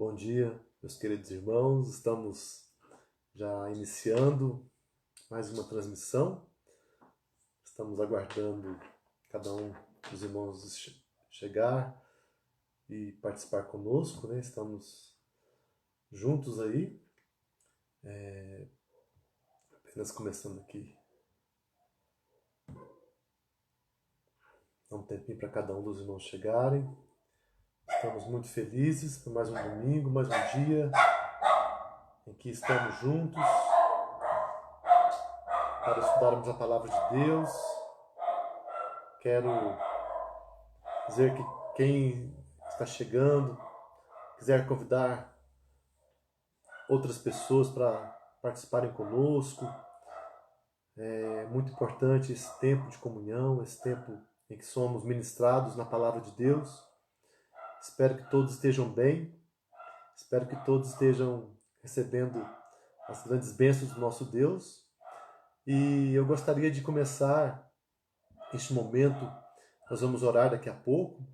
Bom dia, meus queridos irmãos. Estamos já iniciando mais uma transmissão. Estamos aguardando cada um dos irmãos chegar e participar conosco, né? Estamos juntos aí, apenas começando aqui. Dá um tempinho para cada um dos irmãos chegarem. Estamos muito felizes por mais um domingo, mais um dia em que estamos juntos para estudarmos a palavra de Deus. Quero dizer que quem está chegando, quiser convidar outras pessoas para participarem conosco, é muito importante esse tempo de comunhão, esse tempo em que somos ministrados na palavra de Deus. Espero que todos estejam bem, espero que todos estejam recebendo as grandes bênçãos do nosso Deus. E eu gostaria de começar este momento, nós vamos orar daqui a pouco,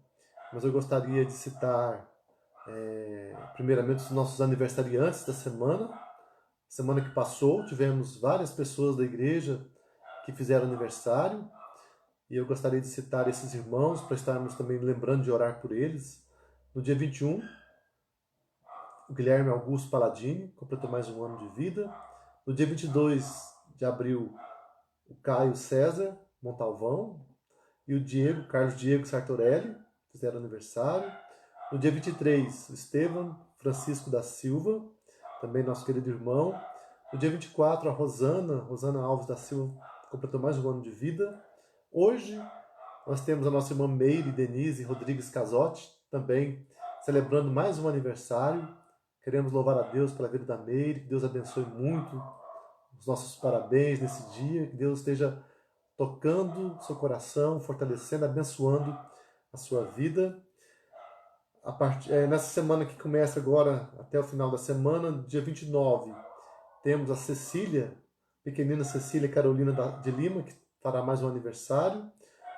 mas eu gostaria de citar primeiramente os nossos aniversariantes da semana. Semana que passou, tivemos várias pessoas da igreja que fizeram aniversário, e eu gostaria de citar esses irmãos para estarmos também lembrando de orar por eles. No dia 21, o Guilherme Augusto Paladini completou mais um ano de vida. No dia 22 de abril, o Caio César Montalvão e o Carlos Diego Sartorelli fizeram aniversário. No dia 23, o Estevam Francisco da Silva, também nosso querido irmão. No dia 24, a Rosana Alves da Silva, completou mais um ano de vida. Hoje, nós temos a nossa irmã Meire Denise Rodrigues Casotti, também celebrando mais um aniversário. Queremos louvar a Deus pela vida da Meire, que Deus abençoe muito os nossos parabéns nesse dia, que Deus esteja tocando seu coração, fortalecendo, abençoando a sua vida. Nessa semana que começa agora, até o final da semana, dia 29, temos a Cecília, pequenina Cecília Carolina de Lima, que fará mais um aniversário.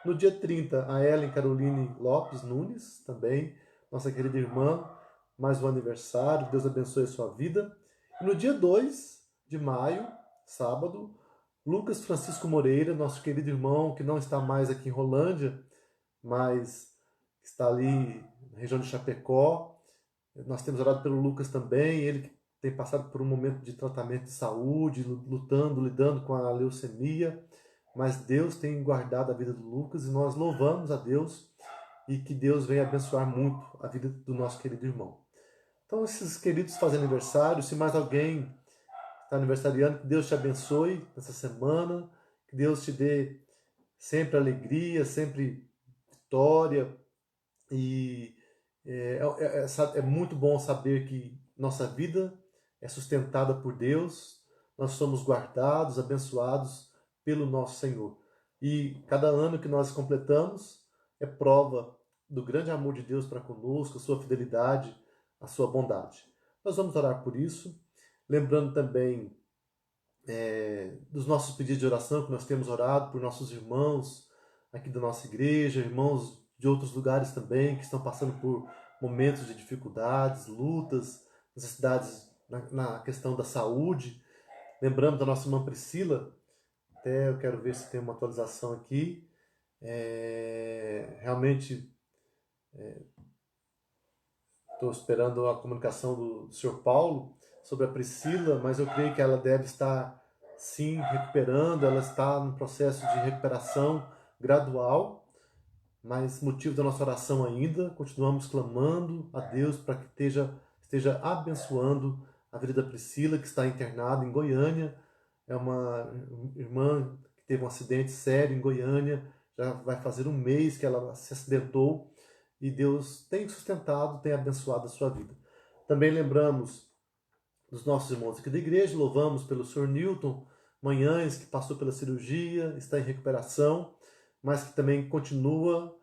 No dia 30, a Ellen Caroline Lopes Nunes, também, nossa querida irmã, mais um aniversário, Deus abençoe a sua vida. E no dia 2 de maio, sábado, Lucas Francisco Moreira, nosso querido irmão, que não está mais aqui em Rolândia, mas está ali na região de Chapecó. Nós temos orado pelo Lucas também, ele que tem passado por um momento de tratamento de saúde, lidando com a leucemia, mas Deus tem guardado a vida do Lucas e nós louvamos a Deus e que Deus venha abençoar muito a vida do nosso querido irmão. Então, esses queridos fazem aniversário, se mais alguém está aniversariando, que Deus te abençoe nessa semana, que Deus te dê sempre alegria, sempre vitória, e é muito bom saber que nossa vida é sustentada por Deus, nós somos guardados, abençoados pelo nosso Senhor. E cada ano que nós completamos é prova do grande amor de Deus para conosco, a sua fidelidade, a sua bondade. Nós vamos orar por isso, lembrando também dos nossos pedidos de oração, que nós temos orado por nossos irmãos aqui da nossa igreja, irmãos de outros lugares também, que estão passando por momentos de dificuldades, lutas, necessidades na questão da saúde. Lembramos da nossa irmã Priscila, até eu quero ver se tem uma atualização aqui. Realmente estou esperando a comunicação do Sr. Paulo sobre a Priscila, mas eu creio que ela deve estar, sim, recuperando, ela está num processo de recuperação gradual, mas motivo da nossa oração ainda, continuamos clamando a Deus para que esteja abençoando a vida da Priscila, que está internada em Goiânia. É uma irmã que teve um acidente sério em Goiânia, já vai fazer um mês que ela se acidentou, e Deus tem sustentado, tem abençoado a sua vida. Também lembramos dos nossos irmãos aqui da igreja, louvamos pelo Sr. Newton Manhães, que passou pela cirurgia, está em recuperação, mas que também continua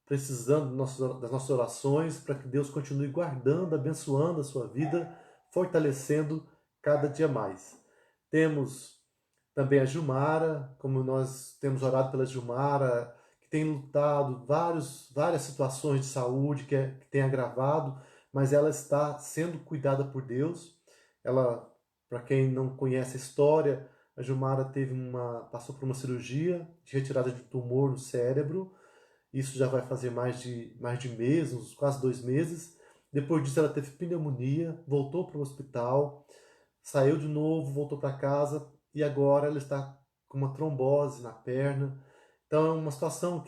precisando das nossas orações para que Deus continue guardando, abençoando a sua vida, fortalecendo cada dia mais. Temos também a Gilmara, como nós temos orado pela Gilmara, que tem lutado várias situações de saúde que tem agravado, mas ela está sendo cuidada por Deus. Ela, para quem não conhece a história, a Gilmara passou por uma cirurgia de retirada de tumor no cérebro. Isso já vai fazer mais de mês, uns quase 2 meses. Depois disso ela teve pneumonia, voltou para o hospital, saiu de novo, voltou para casa e agora ela está com uma trombose na perna. Então é uma situação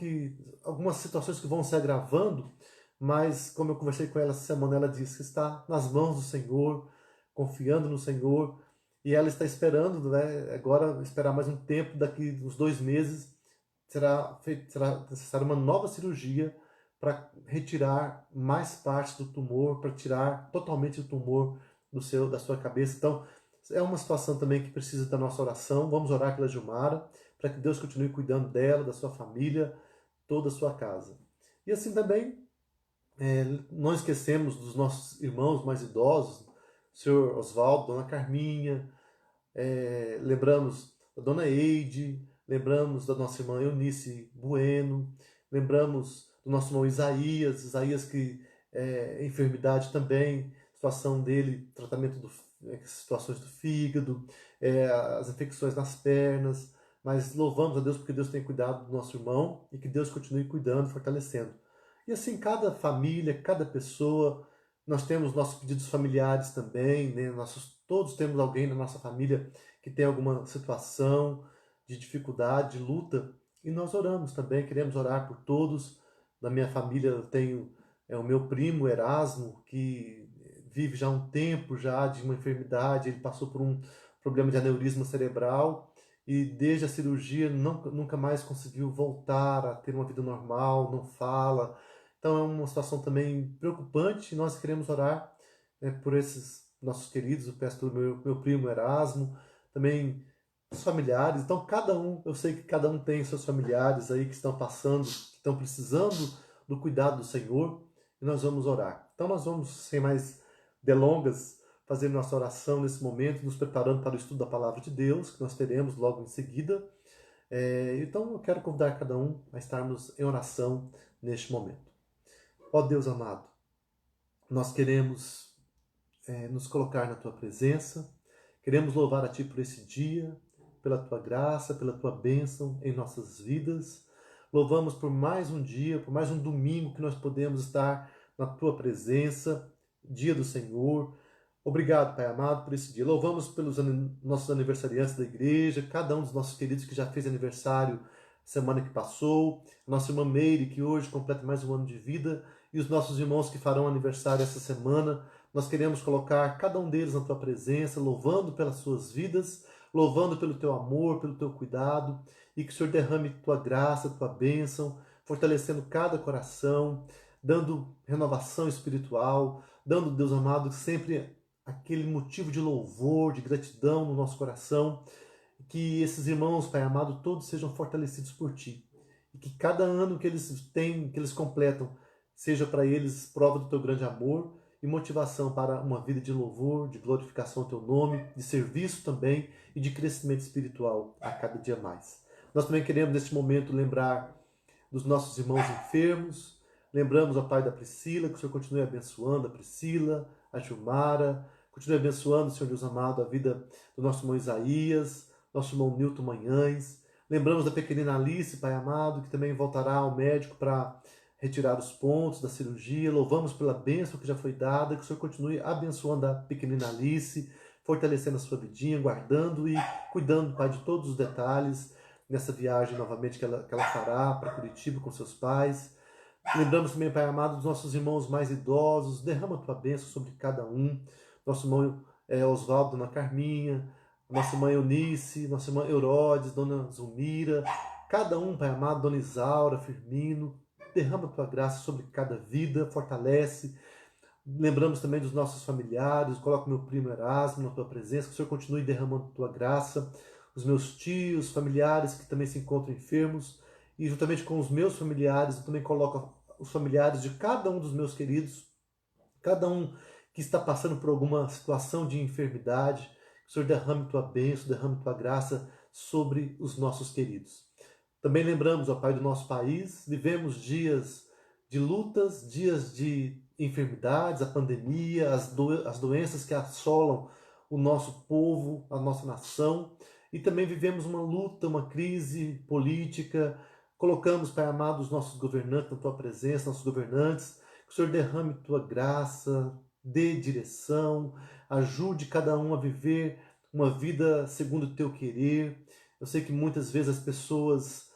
algumas situações que vão se agravando, mas como eu conversei com ela essa semana, ela disse que está nas mãos do Senhor, confiando no Senhor, e ela está esperando, né, agora esperar mais um tempo, daqui uns 2 meses será necessária uma nova cirurgia para retirar mais partes do tumor, para tirar totalmente o tumor da sua cabeça. Então, é uma situação também que precisa da nossa oração. Vamos orar pela Gilmara, para que Deus continue cuidando dela, da sua família, toda a sua casa. E assim também, não esquecemos dos nossos irmãos mais idosos, o senhor Oswaldo, dona Carminha, lembramos da dona Eide, lembramos da nossa irmã Eunice Bueno, lembramos do nosso irmão Isaías que enfermidade também, situação dele, situações do fígado, as infecções nas pernas, mas louvamos a Deus porque Deus tem cuidado do nosso irmão e que Deus continue cuidando, fortalecendo. E assim, cada família, cada pessoa, nós temos nossos pedidos familiares também, né? Todos temos alguém na nossa família que tem alguma situação de dificuldade, de luta, e nós oramos também, queremos orar por todos. Na minha família eu tenho o meu primo Erasmo, que vive já há um tempo já de uma enfermidade, ele passou por um problema de aneurisma cerebral, e desde a cirurgia nunca mais conseguiu voltar a ter uma vida normal, não fala. Então é uma situação também preocupante, e nós queremos orar, né, por esses nossos queridos. Eu peço pelo meu primo Erasmo, também os familiares. Então eu sei que cada um tem seus familiares aí que estão passando, que estão precisando do cuidado do Senhor, e nós vamos orar. Então nós vamos, sem mais delongas, fazer nossa oração nesse momento, nos preparando para o estudo da Palavra de Deus, que nós teremos logo em seguida. Então eu quero convidar cada um a estarmos em oração neste momento. Ó Deus amado, nós queremos nos colocar na Tua presença, queremos louvar a Ti por esse dia, pela Tua graça, pela Tua bênção em nossas vidas. Louvamos por mais um dia, por mais um domingo que nós podemos estar na Tua presença, dia do Senhor. Obrigado, Pai amado, por esse dia. Louvamos pelos nossos aniversariantes da igreja, cada um dos nossos queridos que já fez aniversário semana que passou, nossa irmã Meire, que hoje completa mais um ano de vida, e os nossos irmãos que farão aniversário essa semana. Nós queremos colocar cada um deles na Tua presença, louvando pelas suas vidas, louvando pelo Teu amor, pelo Teu cuidado, e que o Senhor derrame Tua graça, Tua bênção, fortalecendo cada coração, dando renovação espiritual, dando, Deus amado, sempre aquele motivo de louvor, de gratidão no nosso coração. Que esses irmãos, Pai amado, todos sejam fortalecidos por Ti, e que cada ano que eles completam, seja para eles prova do Teu grande amor e motivação para uma vida de louvor, de glorificação ao Teu nome, de serviço também e de crescimento espiritual a cada dia mais. Nós também queremos, neste momento, lembrar dos nossos irmãos enfermos. Lembramos, ó Pai, da Priscila, que o Senhor continue abençoando a Priscila, a Gilmara, continue abençoando, Senhor Deus amado, a vida do nosso irmão Isaías, nosso irmão Nilton Manhães. Lembramos da pequenina Alice, Pai amado, que também voltará ao médico para retirar os pontos da cirurgia. Louvamos pela bênção que já foi dada, que o Senhor continue abençoando a pequenina Alice, fortalecendo a sua vidinha, guardando e cuidando, Pai, de todos os detalhes nessa viagem novamente que ela fará para Curitiba com seus pais. Lembramos também, Pai amado, dos nossos irmãos mais idosos. Derrama a Tua bênção sobre cada um. Nosso irmão Oswaldo, Dona Carminha, nossa irmã Eunice, nossa irmã Eurodes, Dona Zulmira, cada um, Pai amado, Dona Isaura, Firmino. Derrama a Tua graça sobre cada vida, fortalece. Lembramos também dos nossos familiares. Coloco meu primo Erasmo na Tua presença, que o Senhor continue derramando a Tua graça. Os meus tios, familiares que também se encontram enfermos, e juntamente com os meus familiares, eu também coloco os familiares de cada um dos meus queridos, cada um que está passando por alguma situação de enfermidade. Que o Senhor derrame Tua bênção, derrame Tua graça sobre os nossos queridos. Também lembramos, ó Pai, do nosso país. Vivemos dias de lutas, dias de enfermidades, a pandemia, as doenças que assolam o nosso povo, a nossa nação. E também vivemos uma luta, uma crise política. Colocamos, Pai amado, os nossos governantes na Tua presença, nossos governantes. Que o Senhor derrame Tua graça, dê direção, ajude cada um a viver uma vida segundo o Teu querer. Eu sei que muitas vezes as pessoas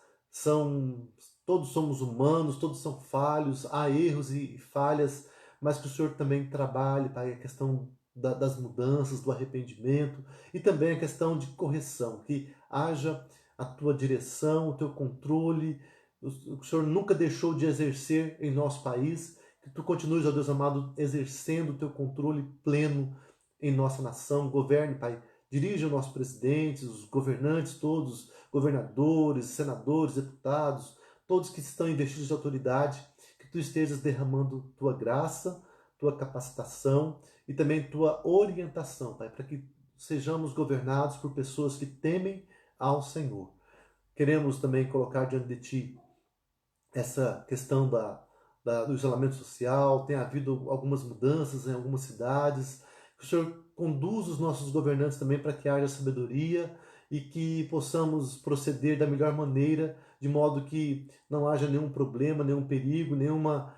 todos somos humanos, todos são falhos, há erros e falhas, mas que o Senhor também trabalhe, Pai, a questão das mudanças, do arrependimento e também a questão de correção, que haja a tua direção, o teu controle. O Senhor nunca deixou de exercer em nosso país, que tu continues, ó Deus amado, exercendo o teu controle pleno em nossa nação. Governe, Pai, dirige os nossos presidentes, os governantes todos, governadores, senadores, deputados, todos que estão investidos de autoridade, que tu estejas derramando tua graça, tua capacitação e também tua orientação, Pai, para que sejamos governados por pessoas que temem ao Senhor. Queremos também colocar diante de Ti essa questão do isolamento social. Tem havido algumas mudanças em algumas cidades. Que o Senhor conduza os nossos governantes também para que haja sabedoria e que possamos proceder da melhor maneira, de modo que não haja nenhum problema, nenhum perigo, nenhuma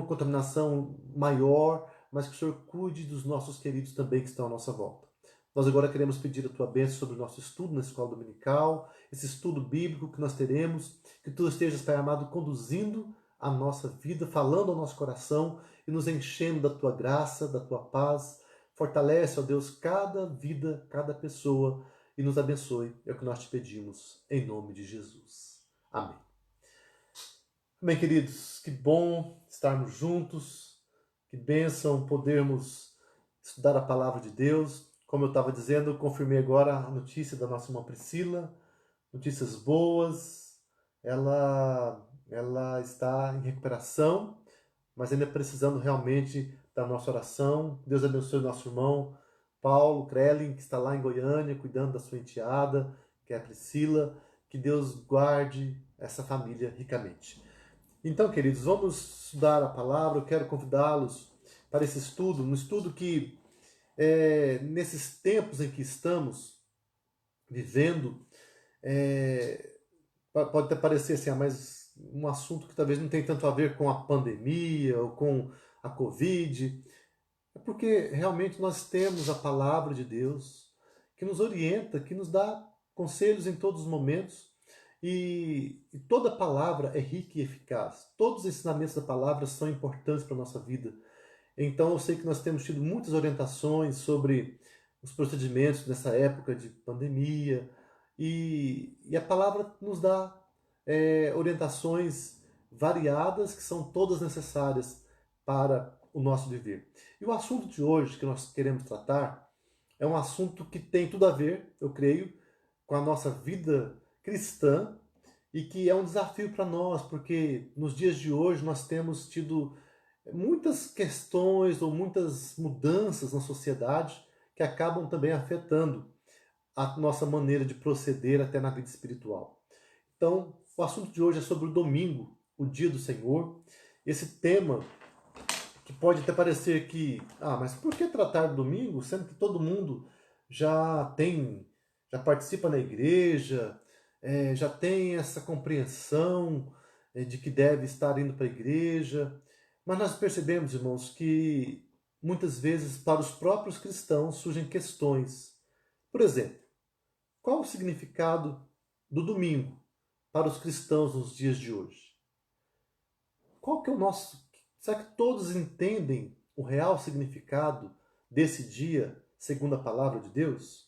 contaminação maior, mas que o Senhor cuide dos nossos queridos também que estão à nossa volta. Nós agora queremos pedir a Tua bênção sobre o nosso estudo na escola dominical, esse estudo bíblico que nós teremos, que Tu estejas, Pai amado, conduzindo a nossa vida, falando ao nosso coração e nos enchendo da Tua graça, da Tua paz. Fortalece, ó Deus, cada vida, cada pessoa e nos abençoe. É o que nós te pedimos, em nome de Jesus. Amém. Bem, queridos, que bom estarmos juntos, que bênção podermos estudar a palavra de Deus. Como eu estava dizendo, eu confirmei agora a notícia da nossa irmã Priscila, notícias boas. Ela está em recuperação, mas ainda precisando realmente da nossa oração. Deus abençoe o nosso irmão Paulo Krelin, que está lá em Goiânia, cuidando da sua enteada, que é a Priscila. Que Deus guarde essa família ricamente. Então, queridos, vamos estudar a palavra. Eu quero convidá-los para esse estudo, um estudo que, nesses tempos em que estamos vivendo, pode até parecer assim, mas um assunto que talvez não tem tanto a ver com a pandemia ou com a Covid. É porque realmente nós temos a palavra de Deus que nos orienta, que nos dá conselhos em todos os momentos. E toda palavra é rica e eficaz. Todos os ensinamentos da palavra são importantes para a nossa vida. Então eu sei que nós temos tido muitas orientações sobre os procedimentos nessa época de pandemia. E a palavra nos dá orientações variadas que são todas necessárias para o nosso viver. E o assunto de hoje que nós queremos tratar é um assunto que tem tudo a ver, eu creio, com a nossa vida cristã e que é um desafio para nós, porque nos dias de hoje nós temos tido muitas questões ou muitas mudanças na sociedade que acabam também afetando a nossa maneira de proceder até na vida espiritual. Então, o assunto de hoje é sobre o domingo, o dia do Senhor. Esse tema que pode até parecer que, mas por que tratar do domingo, sendo que todo mundo já participa na igreja, já tem essa compreensão de que deve estar indo para a igreja. Mas nós percebemos, irmãos, que muitas vezes para os próprios cristãos surgem questões. Por exemplo, qual o significado do domingo para os cristãos nos dias de hoje? Qual que é o nosso... Será que todos entendem o real significado desse dia, segundo a palavra de Deus?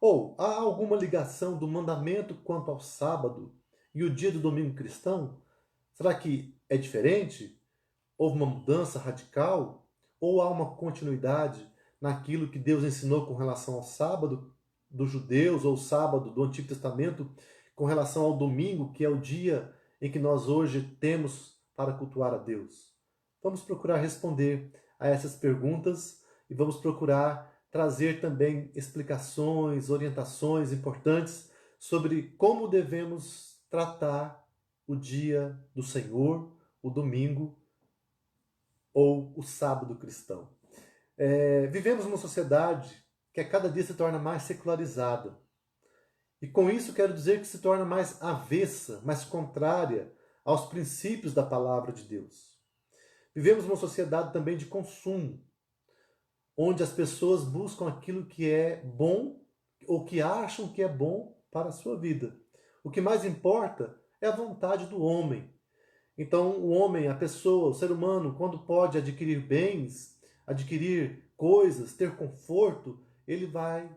Ou há alguma ligação do mandamento quanto ao sábado e o dia do domingo cristão? Será que é diferente? Houve uma mudança radical? Ou há uma continuidade naquilo que Deus ensinou com relação ao sábado dos judeus, ou o sábado do Antigo Testamento, com relação ao domingo, que é o dia em que nós hoje temos para cultuar a Deus? Vamos procurar responder a essas perguntas e vamos procurar trazer também explicações, orientações importantes sobre como devemos tratar o dia do Senhor, o domingo, ou o sábado cristão. Vivemos numa sociedade que a cada dia se torna mais secularizada. E com isso quero dizer que se torna mais avessa, mais contrária aos princípios da palavra de Deus. Vivemos numa sociedade também de consumo, onde as pessoas buscam aquilo que é bom ou que acham que é bom para a sua vida. O que mais importa é a vontade do homem. Então, o homem, a pessoa, o ser humano, quando pode adquirir bens, adquirir coisas, ter conforto, ele vai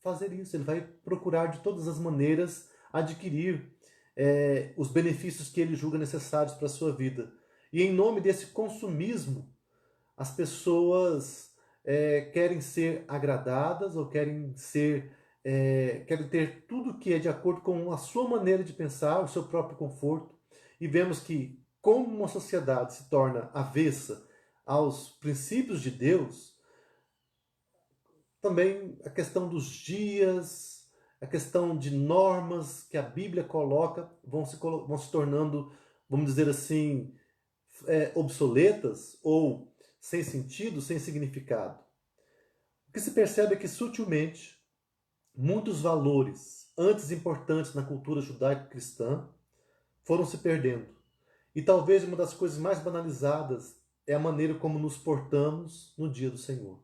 fazer isso, ele vai procurar de todas as maneiras adquirir os benefícios que ele julga necessários para a sua vida. E em nome desse consumismo, as pessoas querem ser agradadas ou querem ter tudo que é de acordo com a sua maneira de pensar, o seu próprio conforto. E vemos que, como uma sociedade se torna avessa aos princípios de Deus, também a questão dos dias, a questão de normas que a Bíblia coloca vão se tornando, vamos dizer assim, obsoletas ou sem sentido, sem significado. O que se percebe é que sutilmente muitos valores antes importantes na cultura judaico-cristã foram se perdendo. E talvez uma das coisas mais banalizadas é a maneira como nos portamos no dia do Senhor.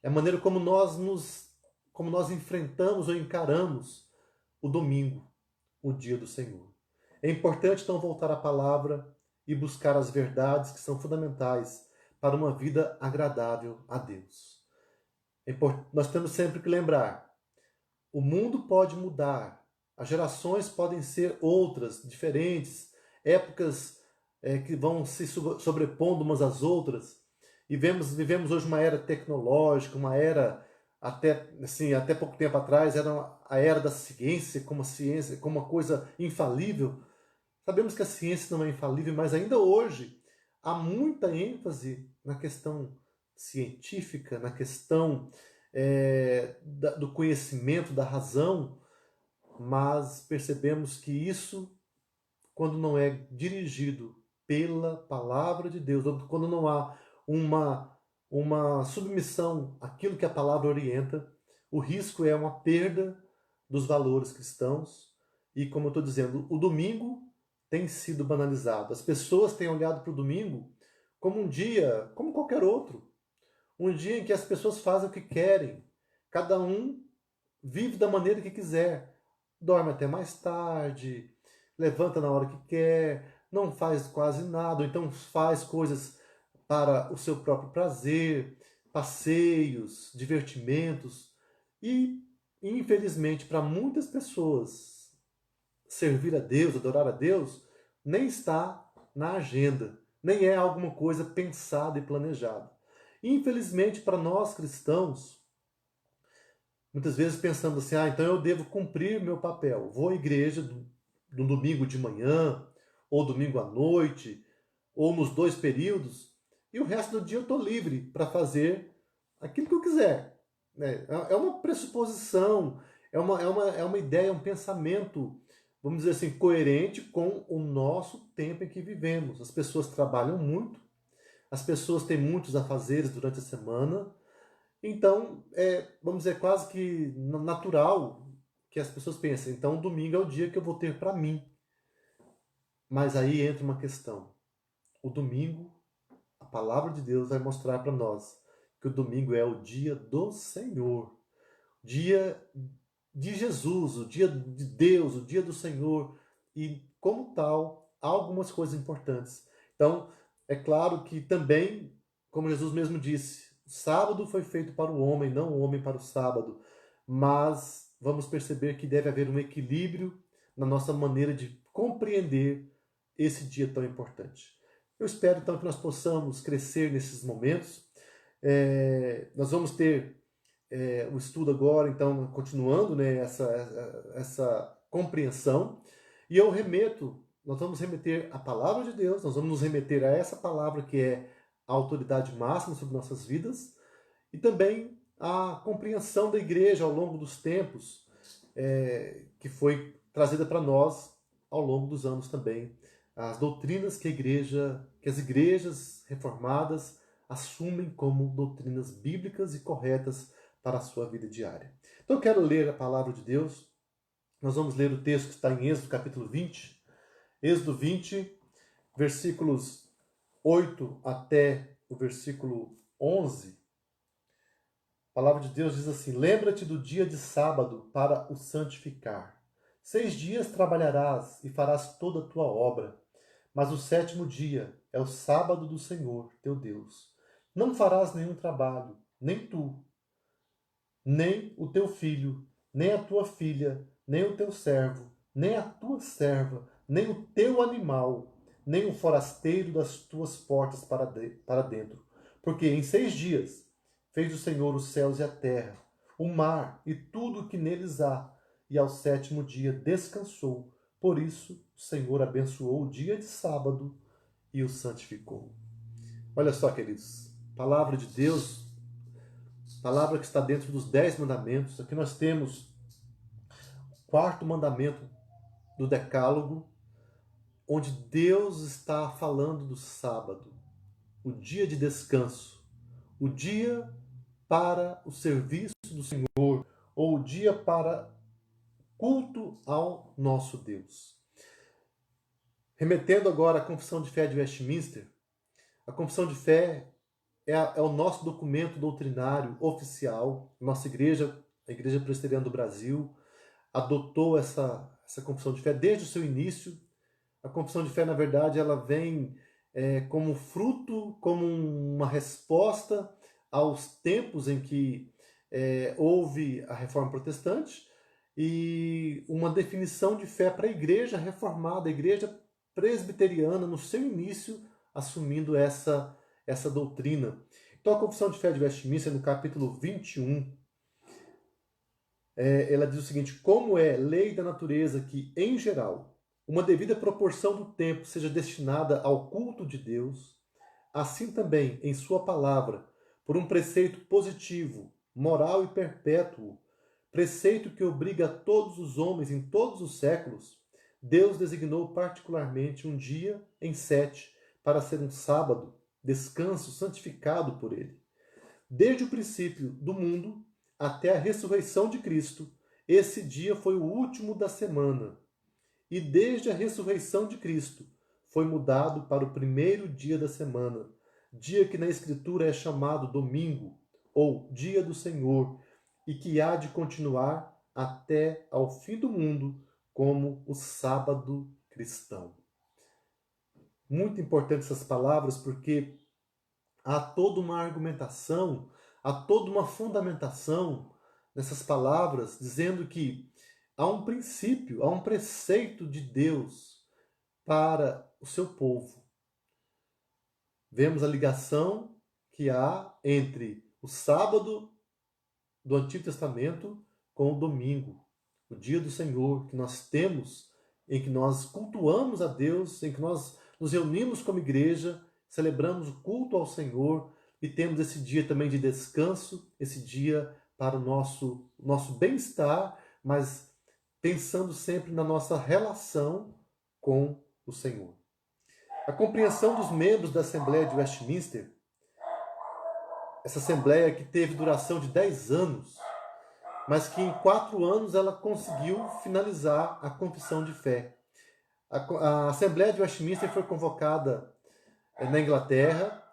É a maneira como nós enfrentamos ou encaramos o domingo, o dia do Senhor. É importante então voltar à palavra e buscar as verdades que são fundamentais para uma vida agradável a Deus. Nós temos sempre que lembrar, o mundo pode mudar, as gerações podem ser outras, diferentes, épocas que vão se sobrepondo umas às outras, e vivemos hoje uma era tecnológica, uma era, até pouco tempo atrás, era a era da ciência, como uma coisa infalível. Sabemos que a ciência não é infalível, mas ainda hoje há muita ênfase na questão científica, na questão do conhecimento, da razão, mas percebemos que isso, quando não é dirigido pela palavra de Deus, quando não há uma submissão àquilo que a palavra orienta, o risco é uma perda dos valores cristãos. E, como eu estou dizendo, o domingo tem sido banalizado. As pessoas têm olhado para o domingo como um dia, como qualquer outro. Um dia em que as pessoas fazem o que querem. Cada um vive da maneira que quiser. Dorme até mais tarde, levanta na hora que quer, não faz quase nada, ou então faz coisas para o seu próprio prazer, passeios, divertimentos. E, infelizmente, para muitas pessoas, servir a Deus, adorar a Deus, nem está na agenda, nem é alguma coisa pensada e planejada. Infelizmente, para nós cristãos, muitas vezes pensamos assim, então eu devo cumprir meu papel. Vou à igreja no domingo de manhã, ou domingo à noite, ou nos 2 períodos, e o resto do dia eu estou livre para fazer aquilo que eu quiser. É uma pressuposição, é uma ideia, um pensamento, vamos dizer assim, coerente com o nosso tempo em que vivemos. As pessoas trabalham muito, as pessoas têm muitos afazeres durante a semana, então, vamos dizer, quase que natural que as pessoas pensem, então domingo é o dia que eu vou ter para mim. Mas aí entra uma questão. O domingo, a palavra de Deus vai mostrar para nós que o domingo é o dia do Senhor, dia de Jesus, o dia de Deus, o dia do Senhor, e como tal, há algumas coisas importantes. Então, é claro que também, como Jesus mesmo disse, o sábado foi feito para o homem, não o homem para o sábado, mas vamos perceber que deve haver um equilíbrio na nossa maneira de compreender esse dia tão importante. Eu espero então que nós possamos crescer nesses momentos. Nós vamos ter o estudo agora, então, continuando, né, essa compreensão. E nós vamos remeter à palavra de Deus, nós vamos nos remeter a essa palavra que é a autoridade máxima sobre nossas vidas, e também a compreensão da igreja ao longo dos tempos, que foi trazida para nós ao longo dos anos também, as doutrinas que a igreja que as igrejas reformadas assumem como doutrinas bíblicas e corretas para a sua vida diária. Então eu quero ler a palavra de Deus. Nós vamos ler o texto que está em Êxodo capítulo 20. Êxodo 20, versículos 8 até o versículo 11. A palavra de Deus diz assim: lembra-te do dia de sábado para o santificar. 6 dias trabalharás e farás toda a tua obra, mas o 7º dia é o sábado do Senhor, teu Deus. Não farás nenhum trabalho, nem tu, nem o teu filho, nem a tua filha, nem o teu servo, nem a tua serva, nem o teu animal, nem o forasteiro das tuas portas para dentro. Porque em 6 dias fez o Senhor os céus e a terra, o mar e tudo o que neles há, e ao 7º dia descansou. Por isso o Senhor abençoou o dia de sábado e o santificou. Olha só, queridos, palavra de Deus, palavra que está dentro dos 10 mandamentos. Aqui nós temos o 4º mandamento do Decálogo, onde Deus está falando do sábado, o dia de descanso, o dia para o serviço do Senhor, ou o dia para culto ao nosso Deus. Remetendo agora à Confissão de Fé de Westminster, a Confissão de Fé é o nosso documento doutrinário oficial. Nossa igreja, a Igreja Presbiteriana do Brasil, adotou essa Confissão de Fé desde o seu início. A Confissão de Fé, na verdade, ela vem como fruto, como uma resposta aos tempos em que houve a Reforma Protestante e uma definição de fé para a Igreja Reformada, a Igreja Presbiteriana, no seu início, assumindo essa doutrina. Então, a Confissão de Fé de Westminster, no capítulo 21, ela diz o seguinte: como é lei da natureza que, em geral, uma devida proporção do tempo seja destinada ao culto de Deus, assim também, em sua palavra, por um preceito positivo, moral e perpétuo, preceito que obriga a todos os homens em todos os séculos, Deus designou particularmente um dia em 7 para ser um sábado, descanso santificado por ele. Desde o princípio do mundo até a ressurreição de Cristo, esse dia foi o último da semana. E desde a ressurreição de Cristo, foi mudado para o primeiro dia da semana, dia que na Escritura é chamado domingo, ou dia do Senhor, e que há de continuar até ao fim do mundo como o sábado cristão. Muito importante essas palavras, porque há toda uma argumentação, há toda uma fundamentação nessas palavras, dizendo que há um princípio, há um preceito de Deus para o seu povo. Vemos a ligação que há entre o sábado do Antigo Testamento com o domingo, o dia do Senhor, que nós temos, em que nós cultuamos a Deus, em que nós nos reunimos como igreja, celebramos o culto ao Senhor e temos esse dia também de descanso, esse dia para o nosso bem-estar, mas pensando sempre na nossa relação com o Senhor. A compreensão dos membros da Assembleia de Westminster, essa Assembleia que teve duração de 10 anos, mas que em 4 anos ela conseguiu finalizar a confissão de fé. A Assembleia de Westminster foi convocada na Inglaterra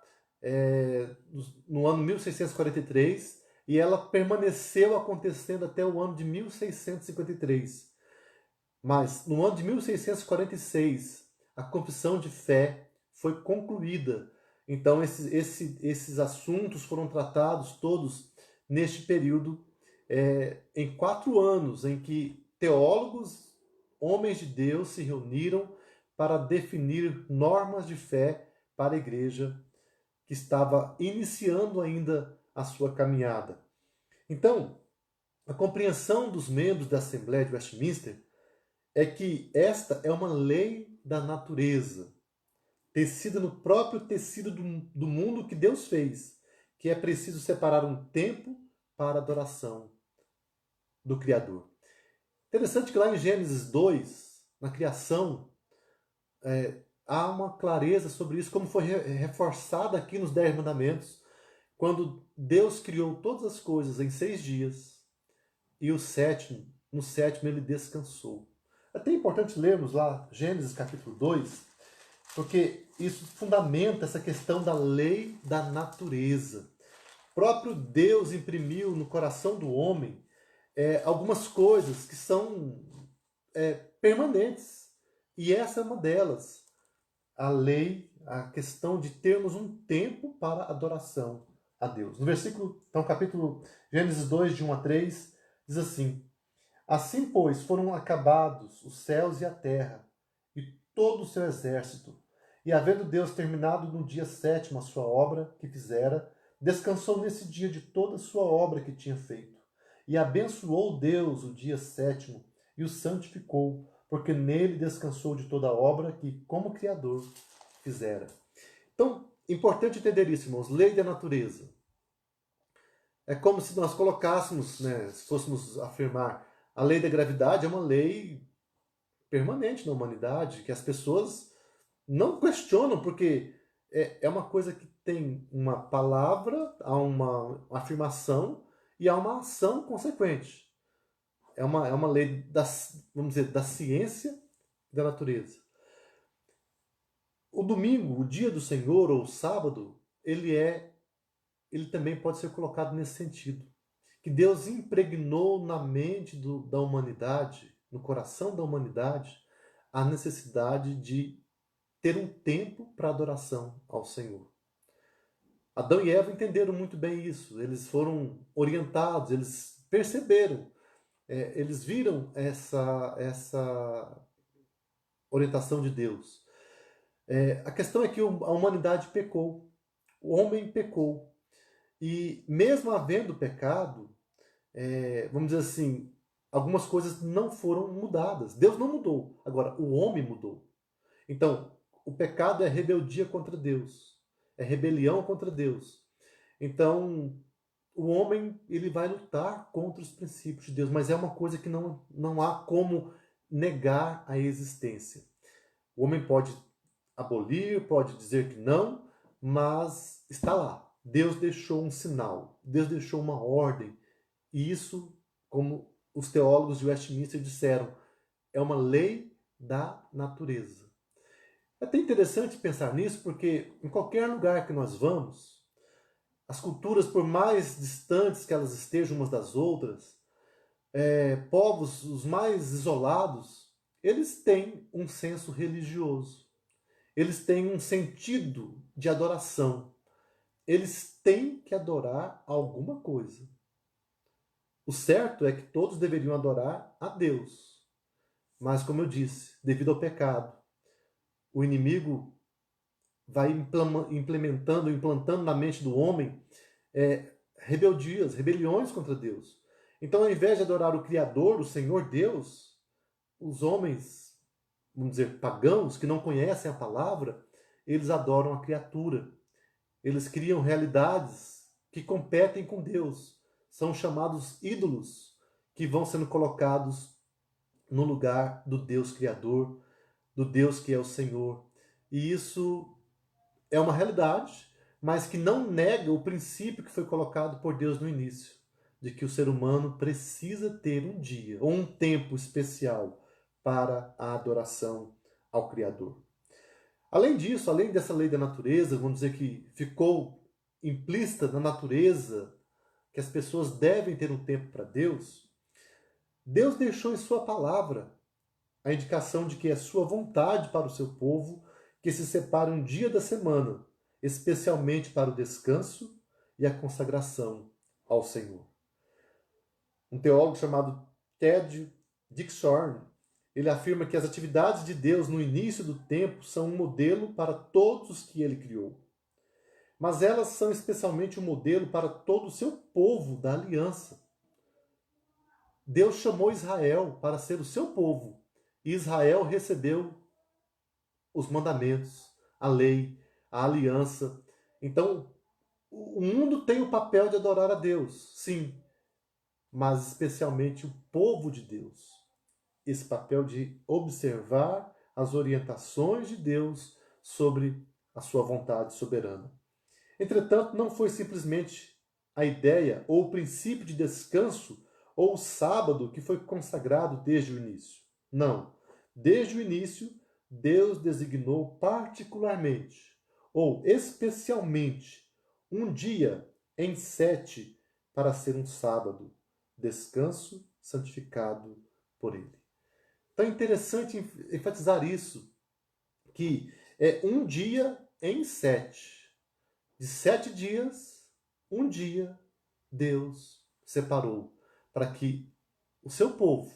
no ano 1643 e ela permaneceu acontecendo até o ano de 1653. Mas no ano de 1646 a confissão de fé foi concluída. Então esses assuntos foram tratados todos neste período, em 4 anos, em que teólogos, homens de Deus, se reuniram para definir normas de fé para a igreja que estava iniciando ainda a sua caminhada. Então, a compreensão dos membros da Assembleia de Westminster é que esta é uma lei da natureza, tecida no próprio tecido do mundo que Deus fez, que é preciso separar um tempo para a adoração do Criador. Interessante que lá em Gênesis 2, na criação, há uma clareza sobre isso, como foi reforçada aqui nos 10 mandamentos, quando Deus criou todas as coisas em 6 dias, e no sétimo ele descansou. É até importante lermos lá Gênesis capítulo 2, porque isso fundamenta essa questão da lei da natureza. O próprio Deus imprimiu no coração do homem algumas coisas que são permanentes. E essa é uma delas. A lei, a questão de termos um tempo para adoração a Deus. No versículo, então, capítulo Gênesis 2, de 1 a 3, diz assim: Assim, pois, foram acabados os céus e a terra, e todo o seu exército. E havendo Deus terminado no dia sétimo a sua obra que fizera, descansou nesse dia de toda a sua obra que tinha feito. E abençoou Deus o dia sétimo, e o santificou, porque nele descansou de toda a obra que, como Criador, fizera. Então, importante entender isso, irmãos. Lei da natureza. É como se nós colocássemos, né, se fôssemos afirmar, a lei da gravidade é uma lei permanente na humanidade, que as pessoas não questionam, porque é uma coisa que tem uma palavra, há uma afirmação e há uma ação consequente. É uma lei vamos dizer, da ciência e da natureza. O domingo, o dia do Senhor, ou o sábado, ele também pode ser colocado nesse sentido. Que Deus impregnou na mente da humanidade, no coração da humanidade, a necessidade de ter um tempo para adoração ao Senhor. Adão e Eva entenderam muito bem isso. Eles foram orientados, eles perceberam, eles viram essa orientação de Deus. A questão é que a humanidade pecou, o homem pecou. E mesmo havendo pecado, vamos dizer assim, algumas coisas não foram mudadas. Deus não mudou, agora o homem mudou. Então, o pecado é rebeldia contra Deus, é rebelião contra Deus. Então, o homem ele vai lutar contra os princípios de Deus, mas é uma coisa que não há como negar a existência. O homem pode abolir, pode dizer que não, mas está lá. Deus deixou um sinal, Deus deixou uma ordem, e isso, como os teólogos de Westminster disseram, é uma lei da natureza. É até interessante pensar nisso, porque em qualquer lugar que nós vamos, as culturas, por mais distantes que elas estejam umas das outras, povos os mais isolados, eles têm um senso religioso. Eles têm um sentido de adoração. Eles têm que adorar alguma coisa. O certo é que todos deveriam adorar a Deus. Mas, como eu disse, devido ao pecado, o inimigo vai implantando na mente do homem rebeldias, rebeliões contra Deus. Então, ao invés de adorar o Criador, o Senhor Deus, os homens, vamos dizer, pagãos, que não conhecem a palavra, eles adoram a criatura. Eles criam realidades que competem com Deus. São chamados ídolos, que vão sendo colocados no lugar do Deus Criador, do Deus que é o Senhor. E isso é uma realidade, mas que não nega o princípio que foi colocado por Deus no início, de que o ser humano precisa ter um dia ou um tempo especial para a adoração ao Criador. Além disso, além dessa lei da natureza, vamos dizer que ficou implícita na natureza que as pessoas devem ter um tempo para Deus, Deus deixou em sua palavra a indicação de que é sua vontade para o seu povo que se separe um dia da semana, especialmente para o descanso e a consagração ao Senhor. Um teólogo chamado Ted Dickshorn, ele afirma que as atividades de Deus no início do tempo são um modelo para todos os que ele criou. Mas elas são especialmente um modelo para todo o seu povo da aliança. Deus chamou Israel para ser o seu povo, e Israel recebeu os mandamentos, a lei, a aliança. Então, o mundo tem o papel de adorar a Deus, sim, mas especialmente o povo de Deus. Esse papel de observar as orientações de Deus sobre a sua vontade soberana. Entretanto, não foi simplesmente a ideia ou o princípio de descanso ou o sábado que foi consagrado desde o início. Não. Desde o início, Deus designou particularmente ou especialmente um dia em 7 para ser um sábado, descanso santificado por Ele. Então é interessante enfatizar isso, que é um dia em 7. De 7 dias, um dia Deus separou para que o seu povo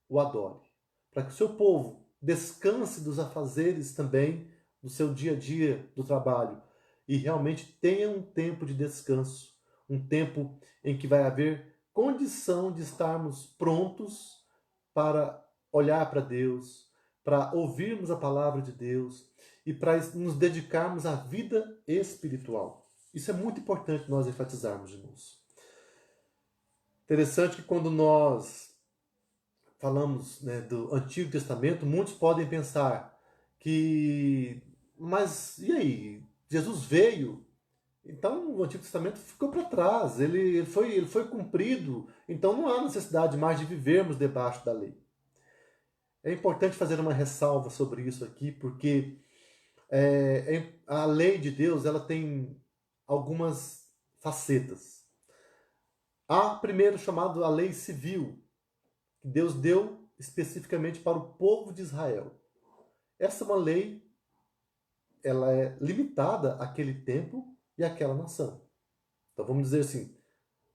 o adore, para que o seu povo descanse dos afazeres também do seu dia a dia, do trabalho, e realmente tenha um tempo de descanso, um tempo em que vai haver condição de estarmos prontos para olhar para Deus, para ouvirmos a palavra de Deus e para nos dedicarmos à vida espiritual. Isso é muito importante nós enfatizarmos, irmãos. Interessante que quando nós falamos, né, do Antigo Testamento, muitos podem pensar que, mas e aí? Jesus veio, então o Antigo Testamento ficou para trás, ele foi cumprido, então não há necessidade mais de vivermos debaixo da lei. É importante fazer uma ressalva sobre isso aqui, porque a lei de Deus ela tem algumas facetas. Há primeiro chamado a lei civil, que Deus deu especificamente para o povo de Israel. Essa é uma lei, ela é limitada àquele tempo e àquela nação. Então vamos dizer assim,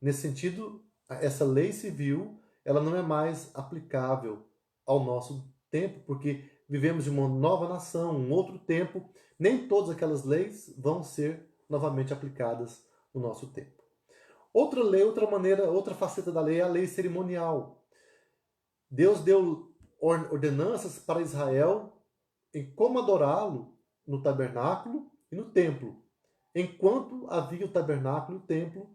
nesse sentido, essa lei civil, ela não é mais aplicável ao nosso tempo, porque vivemos em uma nova nação, um outro tempo, nem todas aquelas leis vão ser novamente aplicadas no nosso tempo. Outra lei, outra maneira, outra faceta da lei é a lei cerimonial. Deus deu ordenanças para Israel em como adorá-lo no tabernáculo e no templo. Enquanto havia o tabernáculo e o templo,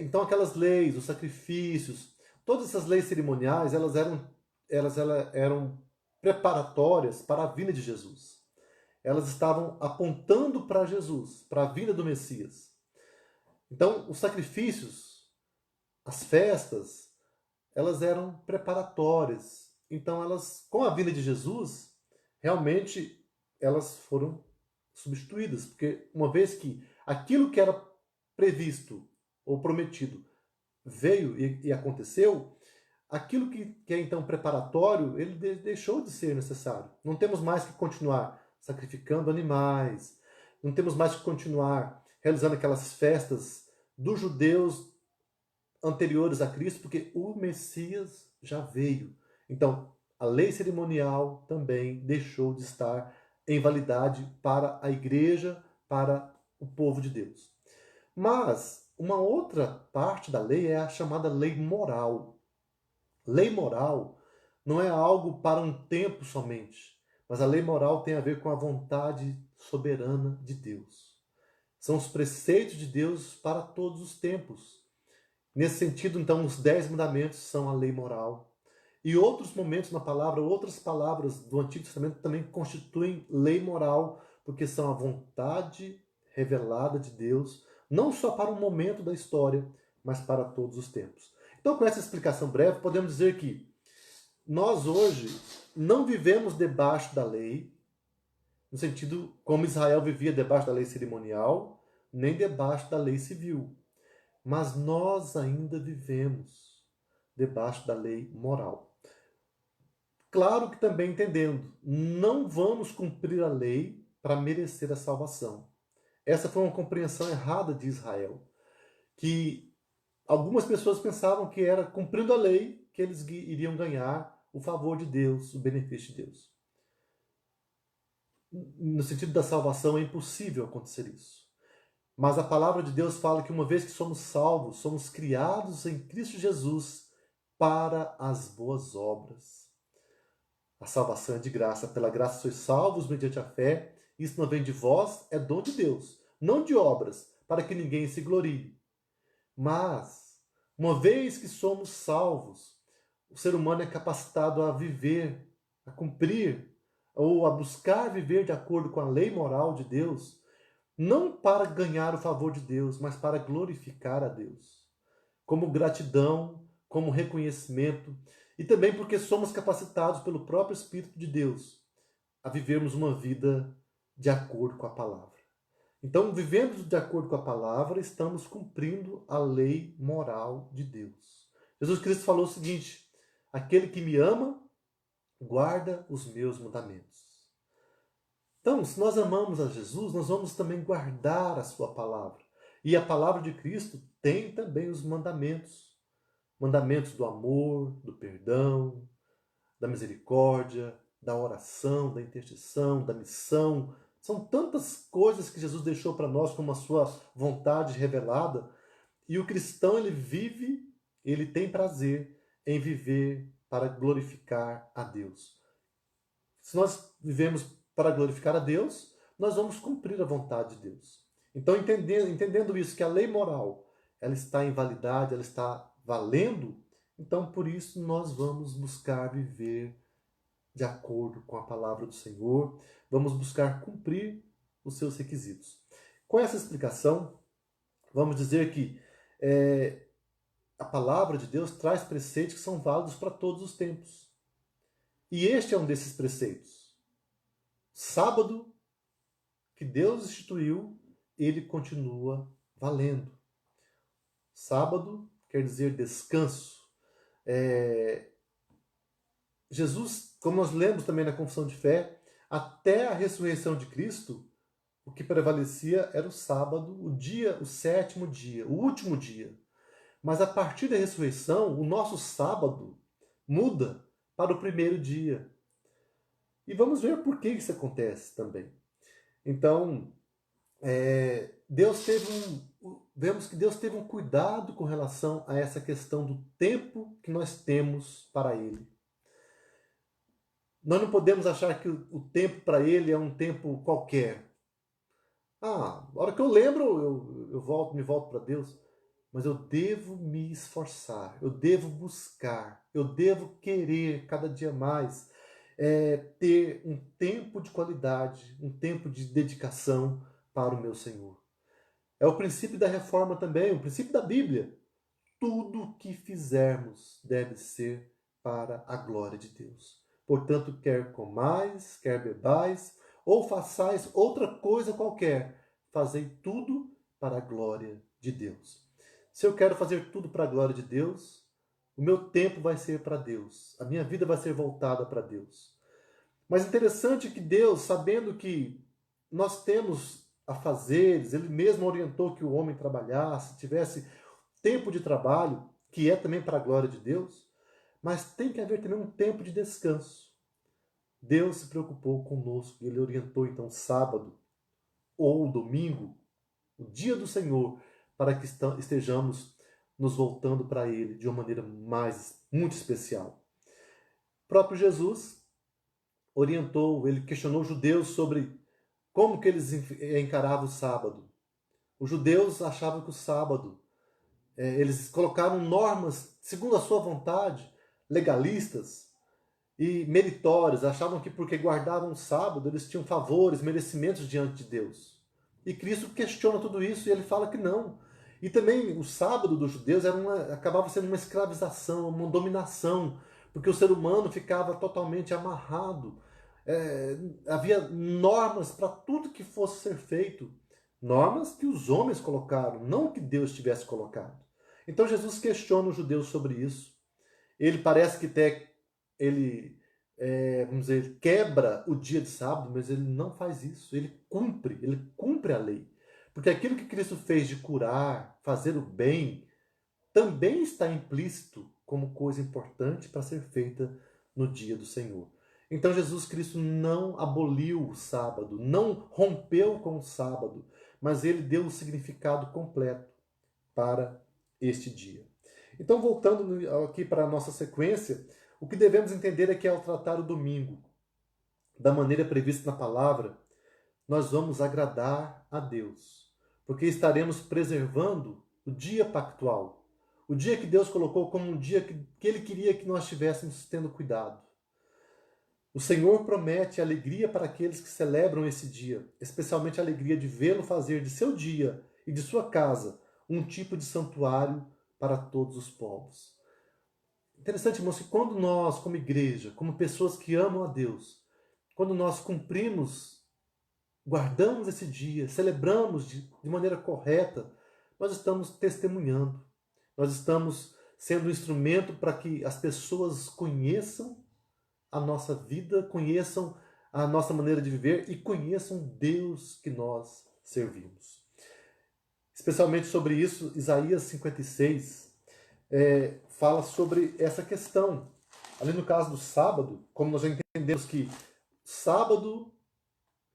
então aquelas leis, os sacrifícios, todas essas leis cerimoniais, elas eram preparatórias para a vinda de Jesus. Elas estavam apontando para Jesus, para a vinda do Messias. Então, os sacrifícios, as festas, elas eram preparatórias. Então, elas, com a vinda de Jesus, realmente elas foram substituídas, porque uma vez que aquilo que era previsto ou prometido veio e aconteceu, aquilo que é então preparatório, ele deixou de ser necessário. Não temos mais que continuar sacrificando animais, não temos mais que continuar realizando aquelas festas dos judeus anteriores a Cristo, porque o Messias já veio. Então, a lei cerimonial também deixou de estar em validade para a igreja, para o povo de Deus. Mas uma outra parte da lei é a chamada lei moral. Lei moral não é algo para um tempo somente, mas a lei moral tem a ver com a vontade soberana de Deus. São os preceitos de Deus para todos os tempos. Nesse sentido, então, os 10 mandamentos são a lei moral. E outros momentos na palavra, outras palavras do Antigo Testamento também constituem lei moral, porque são a vontade revelada de Deus, não só para um momento da história, mas para todos os tempos. Então, com essa explicação breve, podemos dizer que nós hoje não vivemos debaixo da lei, no sentido como Israel vivia debaixo da lei cerimonial, nem debaixo da lei civil. Mas nós ainda vivemos debaixo da lei moral. Claro que também entendendo, não vamos cumprir a lei para merecer a salvação. Essa foi uma compreensão errada de Israel, que algumas pessoas pensavam que era cumprindo a lei que eles iriam ganhar o favor de Deus, o benefício de Deus. No sentido da salvação é impossível acontecer isso. Mas a palavra de Deus fala que uma vez que somos salvos, somos criados em Cristo Jesus para as boas obras. A salvação é de graça. Pela graça sois salvos mediante a fé. Isso não vem de vós, é dom de Deus. Não de obras, para que ninguém se glorie. Mas, uma vez que somos salvos, o ser humano é capacitado a viver, a cumprir ou a buscar viver de acordo com a lei moral de Deus, não para ganhar o favor de Deus, mas para glorificar a Deus, como gratidão, como reconhecimento, e também porque somos capacitados pelo próprio Espírito de Deus a vivermos uma vida de acordo com a palavra. Então, vivendo de acordo com a palavra, estamos cumprindo a lei moral de Deus. Jesus Cristo falou o seguinte: aquele que me ama, guarda os meus mandamentos. Então, se nós amamos a Jesus, nós vamos também guardar a sua palavra. E a palavra de Cristo tem também os mandamentos. Mandamentos do amor, do perdão, da misericórdia, da oração, da intercessão, da missão. São tantas coisas que Jesus deixou para nós como a sua vontade revelada. E o cristão, ele vive, ele tem prazer em viver para glorificar a Deus. Se nós vivemos para glorificar a Deus, nós vamos cumprir a vontade de Deus. Então, entendendo isso, que a lei moral, ela está em validade, ela está valendo, então por isso nós vamos buscar viver de acordo com a palavra do Senhor, vamos buscar cumprir os seus requisitos. Com essa explicação, vamos dizer que a palavra de Deus traz preceitos que são válidos para todos os tempos. E este é um desses preceitos. Sábado, que Deus instituiu, ele continua valendo. Sábado quer dizer descanso. Jesus, como nós lemos também na Confissão de Fé, até a ressurreição de Cristo, o que prevalecia era o sábado, o sétimo dia, o último dia. Mas a partir da ressurreição, o nosso sábado muda para o primeiro dia. E vamos ver por que isso acontece também. Então, vemos que Deus teve um cuidado com relação a essa questão do tempo que nós temos para Ele. Nós não podemos achar que o tempo para Ele é um tempo qualquer. A hora que eu lembro, eu me volto para Deus. Mas eu devo me esforçar, eu devo buscar, eu devo querer cada dia mais ter um tempo de qualidade, um tempo de dedicação para o meu Senhor. É o princípio da reforma também, o princípio da Bíblia. Tudo que fizermos deve ser para a glória de Deus. Portanto, quer comais, quer bebais, ou façais outra coisa qualquer, fazei tudo para a glória de Deus. Se eu quero fazer tudo para a glória de Deus, o meu tempo vai ser para Deus. A minha vida vai ser voltada para Deus. Mas interessante que Deus, sabendo que nós temos afazeres, Ele mesmo orientou que o homem trabalhasse, tivesse tempo de trabalho, que é também para a glória de Deus, mas tem que haver também um tempo de descanso. Deus se preocupou conosco, Ele orientou então sábado ou domingo, o dia do Senhor, para que estejamos nos voltando para Ele de uma maneira muito especial. O próprio Jesus orientou, ele questionou os judeus sobre como que eles encaravam o sábado. Os judeus achavam que o sábado, eles colocaram normas segundo a sua vontade, legalistas e meritórias, achavam que porque guardavam o sábado eles tinham favores, merecimentos diante de Deus. E Cristo questiona tudo isso e ele fala que não. E também o sábado dos judeus acabava sendo uma escravização, uma dominação, porque o ser humano ficava totalmente amarrado. Havia normas para tudo que fosse ser feito. Normas que os homens colocaram, não que Deus tivesse colocado. Então Jesus questiona os judeus sobre isso. Ele parece que ele quebra o dia de sábado, mas ele não faz isso. Ele cumpre a lei. Porque aquilo que Cristo fez de curar, fazer o bem, também está implícito como coisa importante para ser feita no dia do Senhor. Então Jesus Cristo não aboliu o sábado, não rompeu com o sábado, mas ele deu o significado completo para este dia. Então, voltando aqui para a nossa sequência, o que devemos entender é que ao tratar o domingo da maneira prevista na palavra, nós vamos agradar a Deus, porque estaremos preservando o dia pactual, o dia que Deus colocou como um dia que Ele queria que nós estivéssemos tendo cuidado. O Senhor promete alegria para aqueles que celebram esse dia, especialmente a alegria de vê-lo fazer de seu dia e de sua casa um tipo de santuário para todos os povos. Interessante, irmãos, que quando nós, como igreja, como pessoas que amam a Deus, quando nós cumprimos, guardamos esse dia, celebramos de maneira correta, nós estamos testemunhando, nós estamos sendo um instrumento para que as pessoas conheçam a nossa vida, conheçam a nossa maneira de viver e conheçam Deus que nós servimos. Especialmente sobre isso, Isaías 56 fala sobre essa questão. Ali no caso do sábado, como nós já entendemos que sábado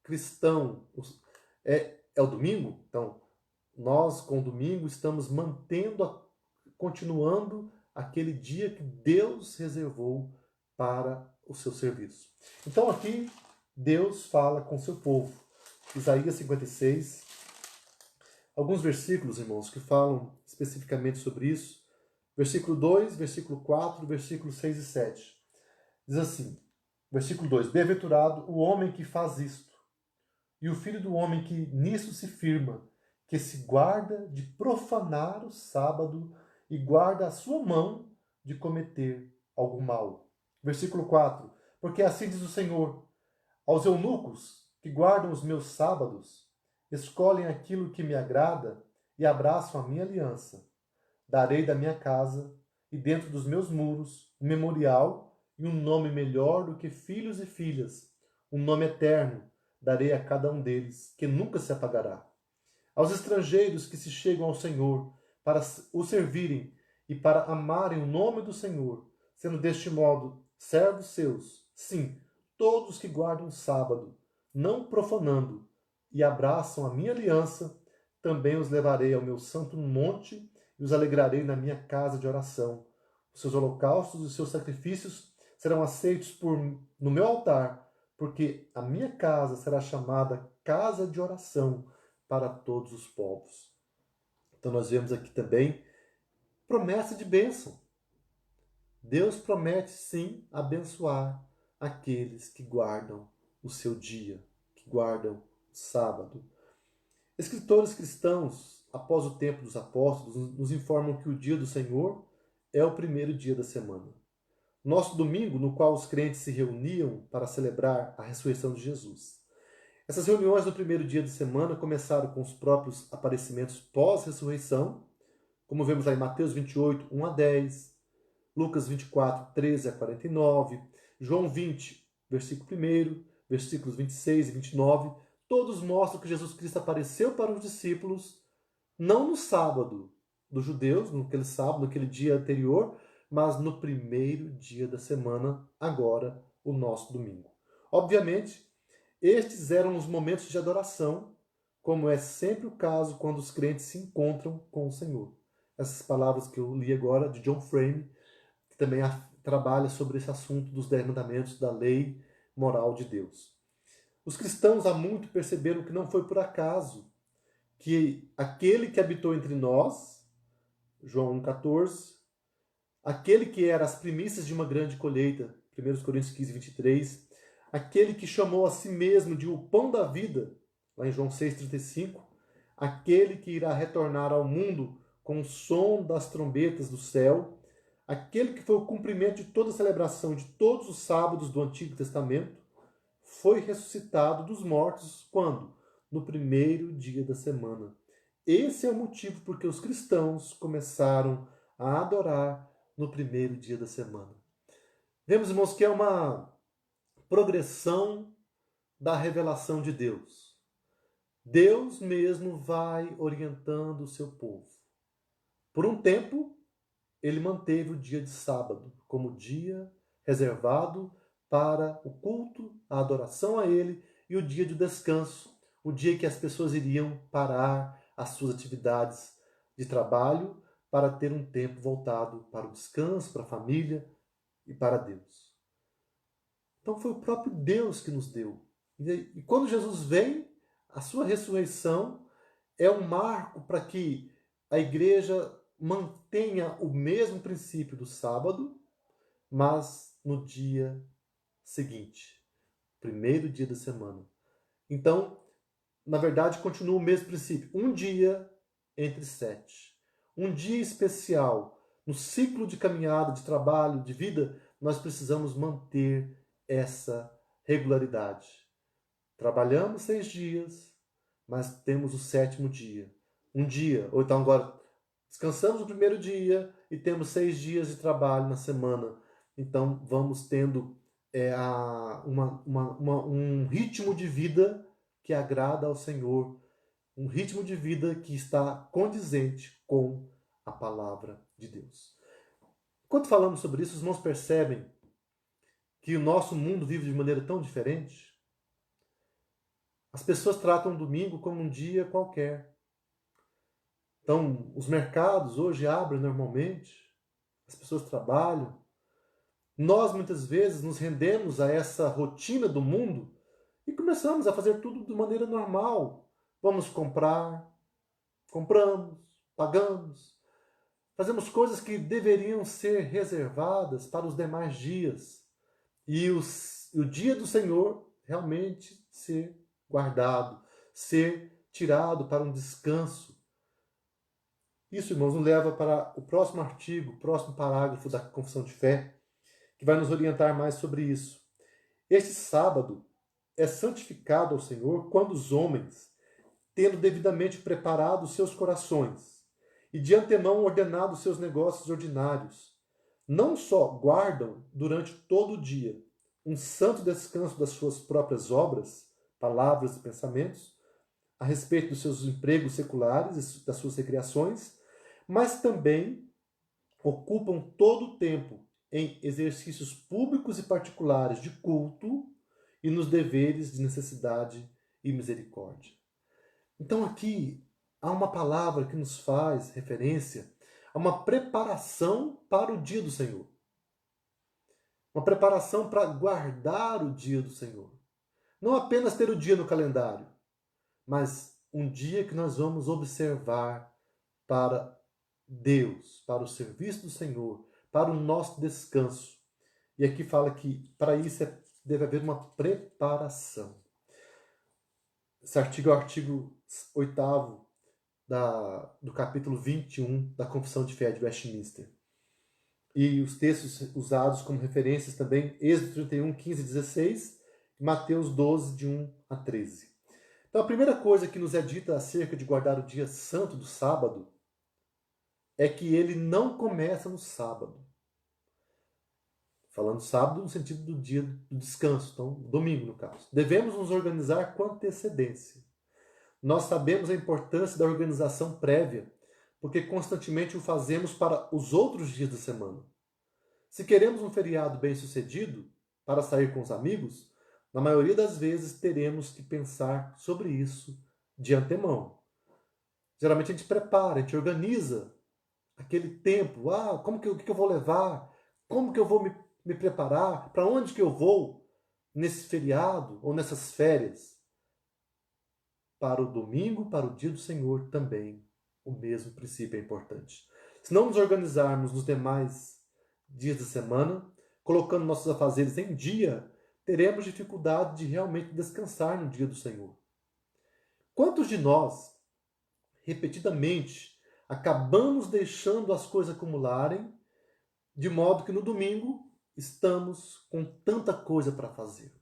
cristão é o domingo, então nós com o domingo estamos continuando aquele dia que Deus reservou para o seu serviço. Então aqui Deus fala com seu povo. Isaías 56, alguns versículos, irmãos, que falam especificamente sobre isso. Versículo 2, versículo 4, versículo 6 e 7. Diz assim, versículo 2: Bem-aventurado o homem que faz isto, e o filho do homem que nisso se firma, que se guarda de profanar o sábado e guarda a sua mão de cometer algum mal. Versículo 4: Porque assim diz o Senhor, aos eunucos que guardam os meus sábados, escolhem aquilo que me agrada e abraçam a minha aliança. Darei da minha casa e dentro dos meus muros um memorial e um nome melhor do que filhos e filhas, um nome eterno darei a cada um deles, que nunca se apagará. Aos estrangeiros que se chegam ao Senhor para o servirem e para amarem o nome do Senhor, sendo deste modo servos seus, sim, todos que guardam o sábado, não profanando, e abraçam a minha aliança, também os levarei ao meu santo monte e os alegrarei na minha casa de oração. Os seus holocaustos e os seus sacrifícios serão aceitos no meu altar, porque a minha casa será chamada casa de oração para todos os povos. Então nós vemos aqui também promessa de bênção. Deus promete sim abençoar aqueles que guardam o seu dia, que guardam o sábado. Escritores cristãos, após o tempo dos apóstolos, nos informam que o dia do Senhor é o primeiro dia da semana. Nosso domingo, no qual os crentes se reuniam para celebrar a ressurreição de Jesus. Essas reuniões no primeiro dia de semana começaram com os próprios aparecimentos pós-ressurreição, como vemos lá em Mateus 28, 1 a 10, Lucas 24, 13 a 49, João 20, versículo 1, versículos 26 e 29, todos mostram que Jesus Cristo apareceu para os discípulos, não no sábado dos judeus, naquele sábado, naquele dia anterior, mas no primeiro dia da semana, agora, o nosso domingo. Obviamente, estes eram os momentos de adoração, como é sempre o caso quando os crentes se encontram com o Senhor. Essas palavras que eu li agora, de John Frame, que também trabalha sobre esse assunto dos 10 mandamentos da lei moral de Deus. Os cristãos há muito perceberam que não foi por acaso que aquele que habitou entre nós, João 1,14, aquele que era as primícias de uma grande colheita, 1 Coríntios 15, 23, aquele que chamou a si mesmo de o pão da vida, lá em João 6,35, aquele que irá retornar ao mundo com o som das trombetas do céu, aquele que foi o cumprimento de toda a celebração de todos os sábados do Antigo Testamento, foi ressuscitado dos mortos quando? No primeiro dia da semana. Esse é o motivo porque os cristãos começaram a adorar no primeiro dia da semana. Vemos, irmãos, que é uma progressão da revelação de Deus. Deus mesmo vai orientando o seu povo. Por um tempo, ele manteve o dia de sábado como dia reservado para o culto, a adoração a ele e o dia de descanso, o dia que as pessoas iriam parar as suas atividades de trabalho para ter um tempo voltado para o descanso, para a família e para Deus. Então foi o próprio Deus que nos deu. E quando Jesus vem, a sua ressurreição é um marco para que a igreja mantenha o mesmo princípio do sábado, mas no dia seguinte, primeiro dia da semana. Então, na verdade, continua o mesmo princípio. Um dia entre 7. Um dia especial. No ciclo de caminhada, de trabalho, de vida, nós precisamos manter essa regularidade. Trabalhamos 6 dias, mas temos o 7º dia. Um dia, ou então agora descansamos o primeiro dia e temos 6 dias de trabalho na semana. Então vamos tendo um ritmo de vida que agrada ao Senhor, um ritmo de vida que está condizente com a palavra de Deus. Quando falamos sobre isso, os irmãos percebem que o nosso mundo vive de maneira tão diferente? As pessoas tratam o domingo como um dia qualquer. Então, os mercados hoje abrem normalmente, as pessoas trabalham. Nós, muitas vezes, nos rendemos a essa rotina do mundo e começamos a fazer tudo de maneira normal. Vamos comprar, compramos, pagamos, fazemos coisas que deveriam ser reservadas para os demais dias. E o dia do Senhor realmente ser guardado, ser tirado para um descanso. Isso, irmãos, nos leva para o próximo artigo, o próximo parágrafo da Confissão de Fé, que vai nos orientar mais sobre isso. Este sábado é santificado ao Senhor quando os homens, tendo devidamente preparado os seus corações e de antemão ordenado os seus negócios ordinários, não só guardam durante todo o dia um santo descanso das suas próprias obras, palavras e pensamentos, a respeito dos seus empregos seculares e das suas recreações, mas também ocupam todo o tempo em exercícios públicos e particulares de culto e nos deveres de necessidade e misericórdia. Então aqui há uma palavra que nos faz referência a uma preparação para o dia do Senhor. Uma preparação para guardar o dia do Senhor. Não apenas ter o dia no calendário, mas um dia que nós vamos observar para Deus, para o serviço do Senhor, para o nosso descanso. E aqui fala que para isso deve haver uma preparação. Esse artigo é o artigo 8º do capítulo 21 da Confissão de Fé de Westminster. E os textos usados como referências também, Êxodo 31, 15 e 16, e Mateus 12, de 1 a 13. Então a primeira coisa que nos é dita acerca de guardar o dia santo do sábado é que ele não começa no sábado. Falando sábado no sentido do dia do descanso, então domingo no caso. Devemos nos organizar com antecedência. Nós sabemos a importância da organização prévia, porque constantemente o fazemos para os outros dias da semana. Se queremos um feriado bem-sucedido para sair com os amigos, na maioria das vezes teremos que pensar sobre isso de antemão. Geralmente a gente prepara, a gente organiza aquele tempo. O que eu vou levar? Como que eu vou me preparar? Para onde que eu vou nesse feriado ou nessas férias? Para o domingo, para o dia do Senhor também, o mesmo princípio é importante. Se não nos organizarmos nos demais dias da semana, colocando nossos afazeres em dia, teremos dificuldade de realmente descansar no dia do Senhor. Quantos de nós, repetidamente, acabamos deixando as coisas acumularem, de modo que no domingo estamos com tanta coisa para fazer?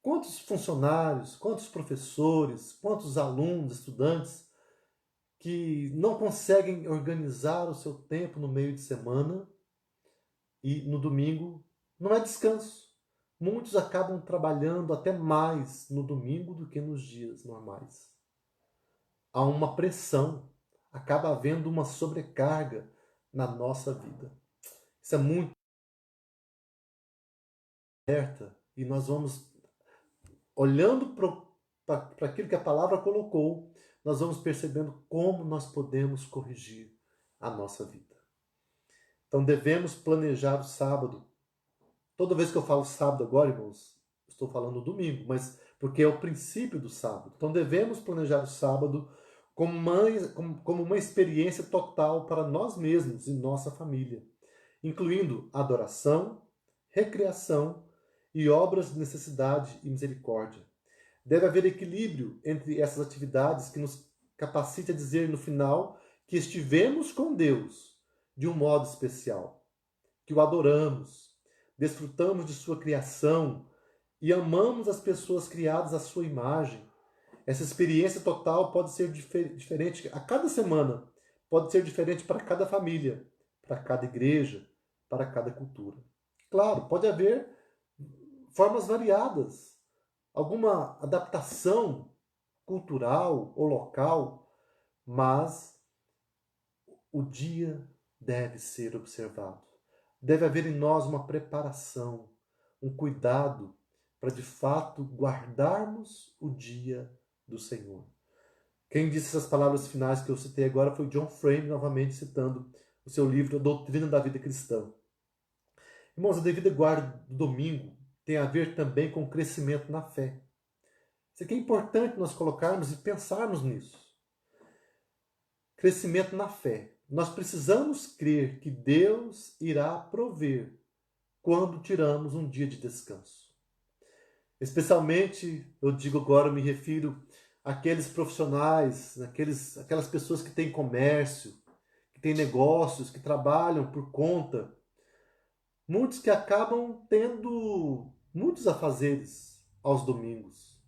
Quantos funcionários, quantos professores, quantos alunos, estudantes que não conseguem organizar o seu tempo no meio de semana e no domingo não é descanso. Muitos acabam trabalhando até mais no domingo do que nos dias normais. Há uma pressão, acaba havendo uma sobrecarga na nossa vida. Isso é muito certa e nós vamos olhando para aquilo que a palavra colocou, nós vamos percebendo como nós podemos corrigir a nossa vida. Então devemos planejar o sábado. Toda vez que eu falo sábado agora, irmãos, estou falando domingo, mas porque é o princípio do sábado. Então devemos planejar o sábado como uma experiência total para nós mesmos e nossa família, incluindo adoração, recreação e obras de necessidade e misericórdia. Deve haver equilíbrio entre essas atividades que nos capacite a dizer no final que estivemos com Deus de um modo especial, que o adoramos, desfrutamos de sua criação e amamos as pessoas criadas à sua imagem. Essa experiência total pode ser diferente a cada semana, pode ser diferente para cada família, para cada igreja, para cada cultura. Claro, pode haver formas variadas, alguma adaptação cultural ou local, mas o dia deve ser observado. Deve haver em nós uma preparação, um cuidado para de fato guardarmos o dia do Senhor. Quem disse essas palavras finais que eu citei agora foi John Frame, novamente citando o seu livro A Doutrina da Vida Cristã. Irmãos, a devida guarda do domingo tem a ver também com o crescimento na fé. Isso aqui é importante nós colocarmos e pensarmos nisso. Crescimento na fé. Nós precisamos crer que Deus irá prover quando tiramos um dia de descanso. Especialmente, eu digo agora, eu me refiro àqueles profissionais, aquelas pessoas que têm comércio, que têm negócios, que trabalham por conta. Muitos que acabam tendo muitos afazeres aos domingos.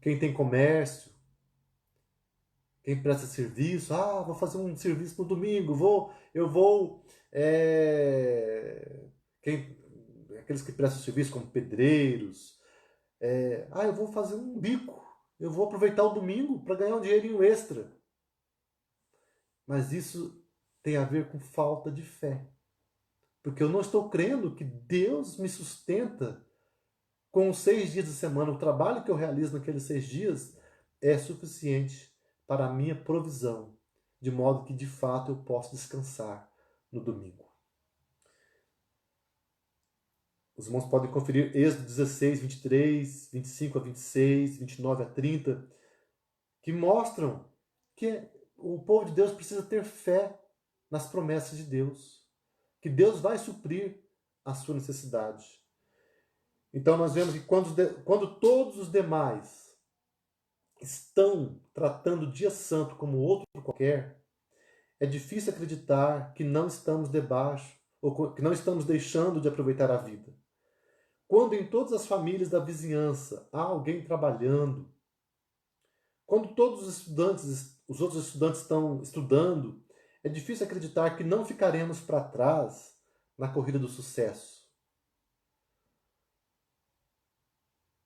Quem tem comércio, quem presta serviço, vou fazer um serviço no domingo, aqueles que prestam serviço como pedreiros, eu vou fazer um bico, eu vou aproveitar o domingo para ganhar um dinheirinho extra. Mas isso tem a ver com falta de fé. Porque eu não estou crendo que Deus me sustenta com os 6 dias de semana. O trabalho que eu realizo naqueles 6 dias é suficiente para a minha provisão, de modo que de fato eu posso descansar no domingo. Os irmãos podem conferir Êxodo 16, 23, 25 a 26, 29 a 30, que mostram que o povo de Deus precisa ter fé nas promessas de Deus, que Deus vai suprir a sua necessidade. Então nós vemos que quando todos os demais estão tratando o dia santo como outro qualquer, é difícil acreditar que não estamos debaixo, ou que não estamos deixando de aproveitar a vida. Quando em todas as famílias da vizinhança há alguém trabalhando, quando todos os outros estudantes estão estudando, é difícil acreditar que não ficaremos para trás na corrida do sucesso.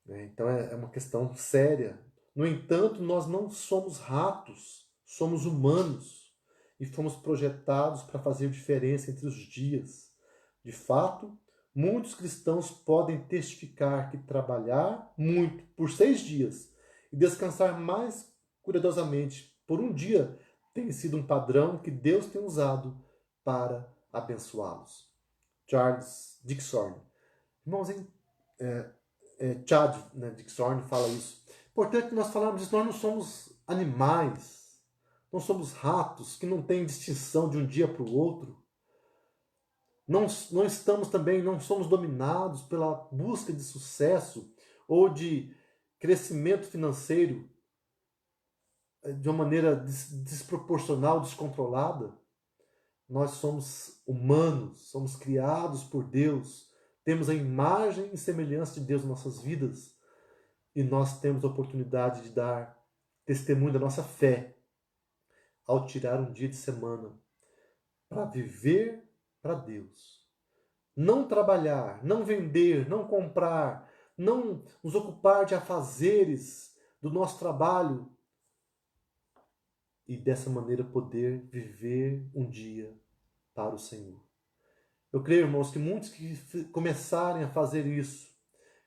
Então é uma questão séria. No entanto, nós não somos ratos, somos humanos e fomos projetados para fazer diferença entre os dias. De fato, muitos cristãos podem testificar que trabalhar muito por 6 dias e descansar mais cuidadosamente por um dia tem sido um padrão que Deus tem usado para abençoá-los. Charles Dickson. Irmãos, Chad Dickson fala isso. Portanto, nós falamos isso, nós não somos animais, não somos ratos que não têm distinção de um dia para o outro. Não somos dominados pela busca de sucesso ou de crescimento financeiro de uma maneira desproporcional, descontrolada. Nós somos humanos, somos criados por Deus, temos a imagem e semelhança de Deus em nossas vidas e nós temos a oportunidade de dar testemunho da nossa fé ao tirar um dia de semana para viver para Deus. Não trabalhar, não vender, não comprar, não nos ocupar de afazeres do nosso trabalho e dessa maneira poder viver um dia para o Senhor. Eu creio, irmãos, que muitos que começarem a fazer isso,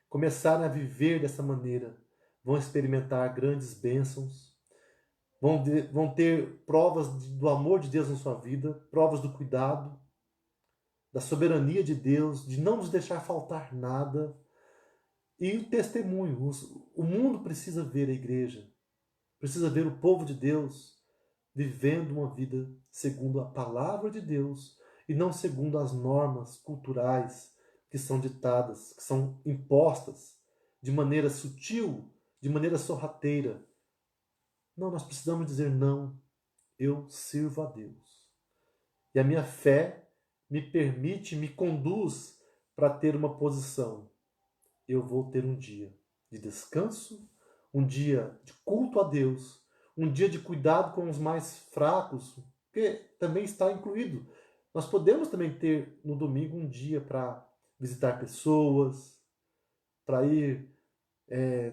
começarem a viver dessa maneira, vão experimentar grandes bênçãos, vão ter provas do amor de Deus na sua vida, provas do cuidado, da soberania de Deus, de não nos deixar faltar nada. E o testemunho. O mundo precisa ver a igreja, precisa ver o povo de Deus vivendo uma vida segundo a palavra de Deus e não segundo as normas culturais que são ditadas, que são impostas de maneira sutil, de maneira sorrateira. Não, nós precisamos dizer não. Eu sirvo a Deus. E a minha fé me permite, me conduz para ter uma posição. Eu vou ter um dia de descanso, um dia de culto a Deus, um dia de cuidado com os mais fracos, que também está incluído. Nós podemos também ter no domingo um dia para visitar pessoas, para ir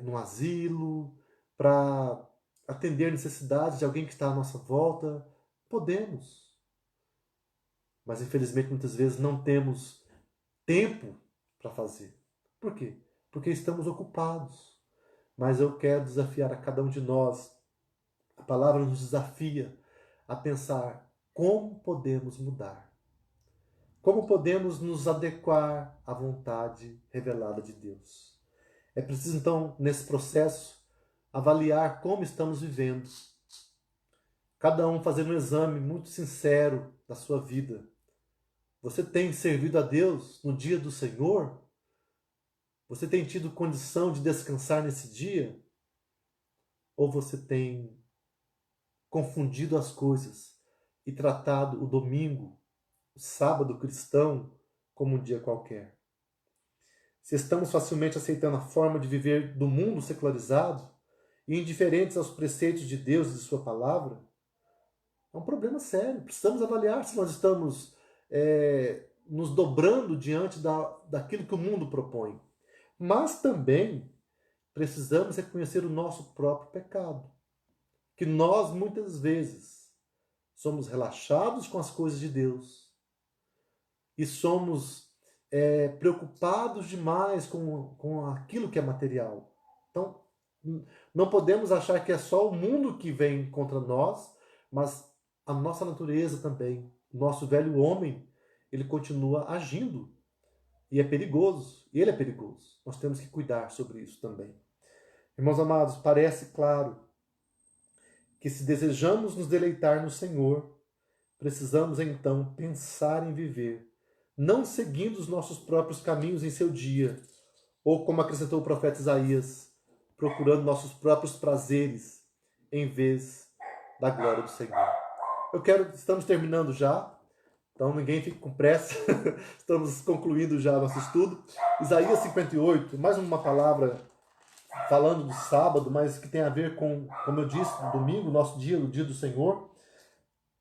no asilo, para atender necessidades de alguém que está à nossa volta. Podemos. Mas infelizmente muitas vezes não temos tempo para fazer. Por quê? Porque estamos ocupados. Mas eu quero desafiar a cada um de nós. A palavra nos desafia a pensar como podemos mudar. Como podemos nos adequar à vontade revelada de Deus. É preciso, então, nesse processo, avaliar como estamos vivendo. Cada um fazer um exame muito sincero da sua vida. Você tem servido a Deus no dia do Senhor? Você tem tido condição de descansar nesse dia? Ou você tem confundido as coisas e tratado o domingo, o sábado cristão, como um dia qualquer? Se estamos facilmente aceitando a forma de viver do mundo secularizado e indiferentes aos preceitos de Deus e de sua palavra, é um problema sério. Precisamos avaliar se nós estamos nos dobrando diante daquilo que o mundo propõe. Mas também precisamos reconhecer o nosso próprio pecado. Que nós, muitas vezes, somos relaxados com as coisas de Deus e somos preocupados demais com aquilo que é material. Então, não podemos achar que é só o mundo que vem contra nós, mas a nossa natureza também, o nosso velho homem, ele continua agindo. E é perigoso, e ele é perigoso. Nós temos que cuidar sobre isso também. Irmãos amados, parece claro que se desejamos nos deleitar no Senhor, precisamos então pensar em viver, não seguindo os nossos próprios caminhos em seu dia, ou como acrescentou o profeta Isaías, procurando nossos próprios prazeres em vez da glória do Senhor. Estamos terminando já, então ninguém fique com pressa, estamos concluindo já nosso estudo. Isaías 58, mais uma palavra falando do sábado, mas que tem a ver com, como eu disse, o domingo, nosso dia, o dia do Senhor.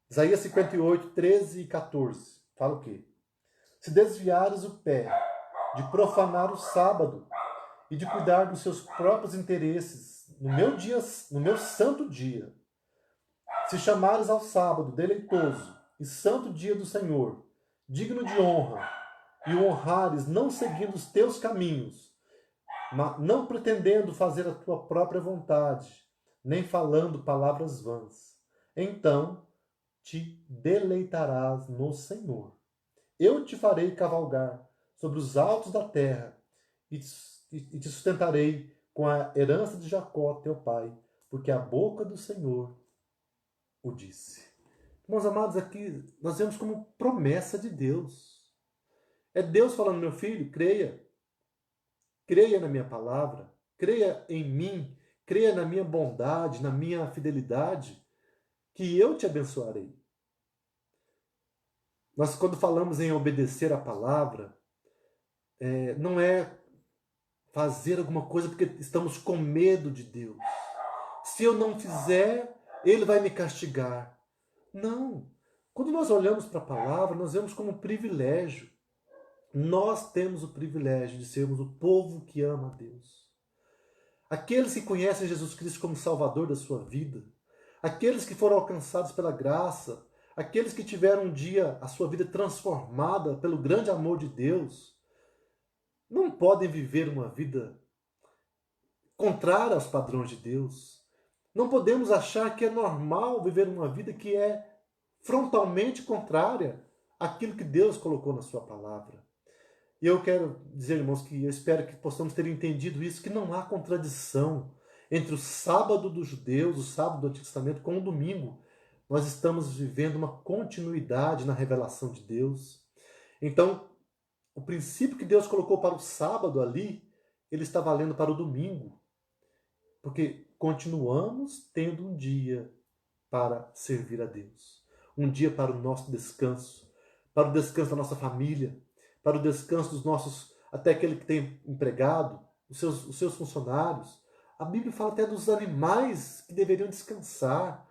Isaías 58, 13 e 14, fala o quê? Se desviares o pé de profanar o sábado e de cuidar dos seus próprios interesses no meu santo dia, se chamares ao sábado deleitoso e santo dia do Senhor, digno de honra, e o honrares não seguindo os teus caminhos, mas não pretendendo fazer a tua própria vontade, nem falando palavras vãs, então te deleitarás no Senhor. Eu te farei cavalgar sobre os altos da terra e te sustentarei com a herança de Jacó, teu pai, porque a boca do Senhor o disse. Meus amados, aqui nós vemos como promessa de Deus. É Deus falando, meu filho, creia. Creia na minha palavra. Creia em mim. Creia na minha bondade, na minha fidelidade, que eu te abençoarei. Nós, quando falamos em obedecer a palavra, não é fazer alguma coisa porque estamos com medo de Deus. Se eu não fizer, Ele vai me castigar. Não. Quando nós olhamos para a palavra, nós vemos como um privilégio. Nós temos o privilégio de sermos o povo que ama a Deus. Aqueles que conhecem Jesus Cristo como Salvador da sua vida, aqueles que foram alcançados pela graça, aqueles que tiveram um dia a sua vida transformada pelo grande amor de Deus, não podem viver uma vida contrária aos padrões de Deus. Não podemos achar que é normal viver uma vida que é frontalmente contrária àquilo que Deus colocou na sua palavra. E eu quero dizer, irmãos, que eu espero que possamos ter entendido isso, que não há contradição entre o sábado dos judeus, o sábado do Antigo Testamento, com o domingo. Nós estamos vivendo uma continuidade na revelação de Deus. Então, o princípio que Deus colocou para o sábado ali, ele está valendo para o domingo. Porque continuamos tendo um dia para servir a Deus. Um dia para o nosso descanso, para o descanso da nossa família, para o descanso dos nossos, até aquele que tem empregado, os seus funcionários. A Bíblia fala até dos animais que deveriam descansar.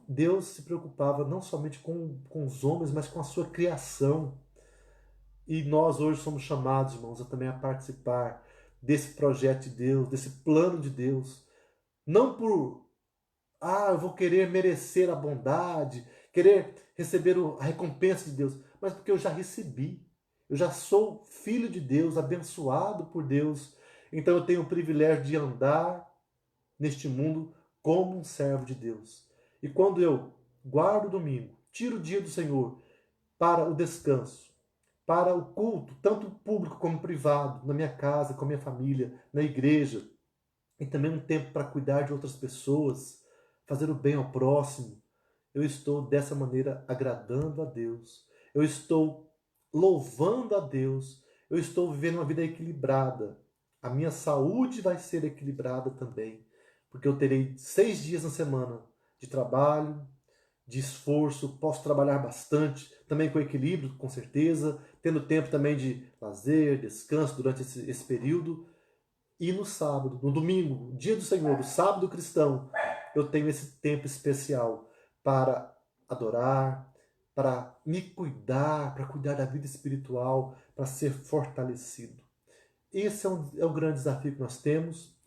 Deus se preocupava não somente com os homens, mas com a sua criação. E nós hoje somos chamados, irmãos, a também a participar desse projeto de Deus, desse plano de Deus. Não por, eu vou querer merecer a bondade, querer receber a recompensa de Deus, mas porque eu já recebi. Eu já sou filho de Deus, abençoado por Deus. Então eu tenho o privilégio de andar neste mundo como um servo de Deus. E quando eu guardo o domingo, tiro o dia do Senhor para o descanso, para o culto, tanto público como privado, na minha casa, com a minha família, na igreja, e também um tempo para cuidar de outras pessoas, fazer o bem ao próximo, eu estou dessa maneira agradando a Deus. Eu estou louvando a Deus. Eu estou vivendo uma vida equilibrada. A minha saúde vai ser equilibrada também, porque eu terei 6 dias na semana de trabalho, de esforço, posso trabalhar bastante, também com equilíbrio, com certeza, tendo tempo também de lazer, descanso durante esse período. E no sábado, no domingo, dia do Senhor, o sábado cristão, eu tenho esse tempo especial para adorar, para me cuidar, para cuidar da vida espiritual, para ser fortalecido. Esse é o grande desafio que nós temos.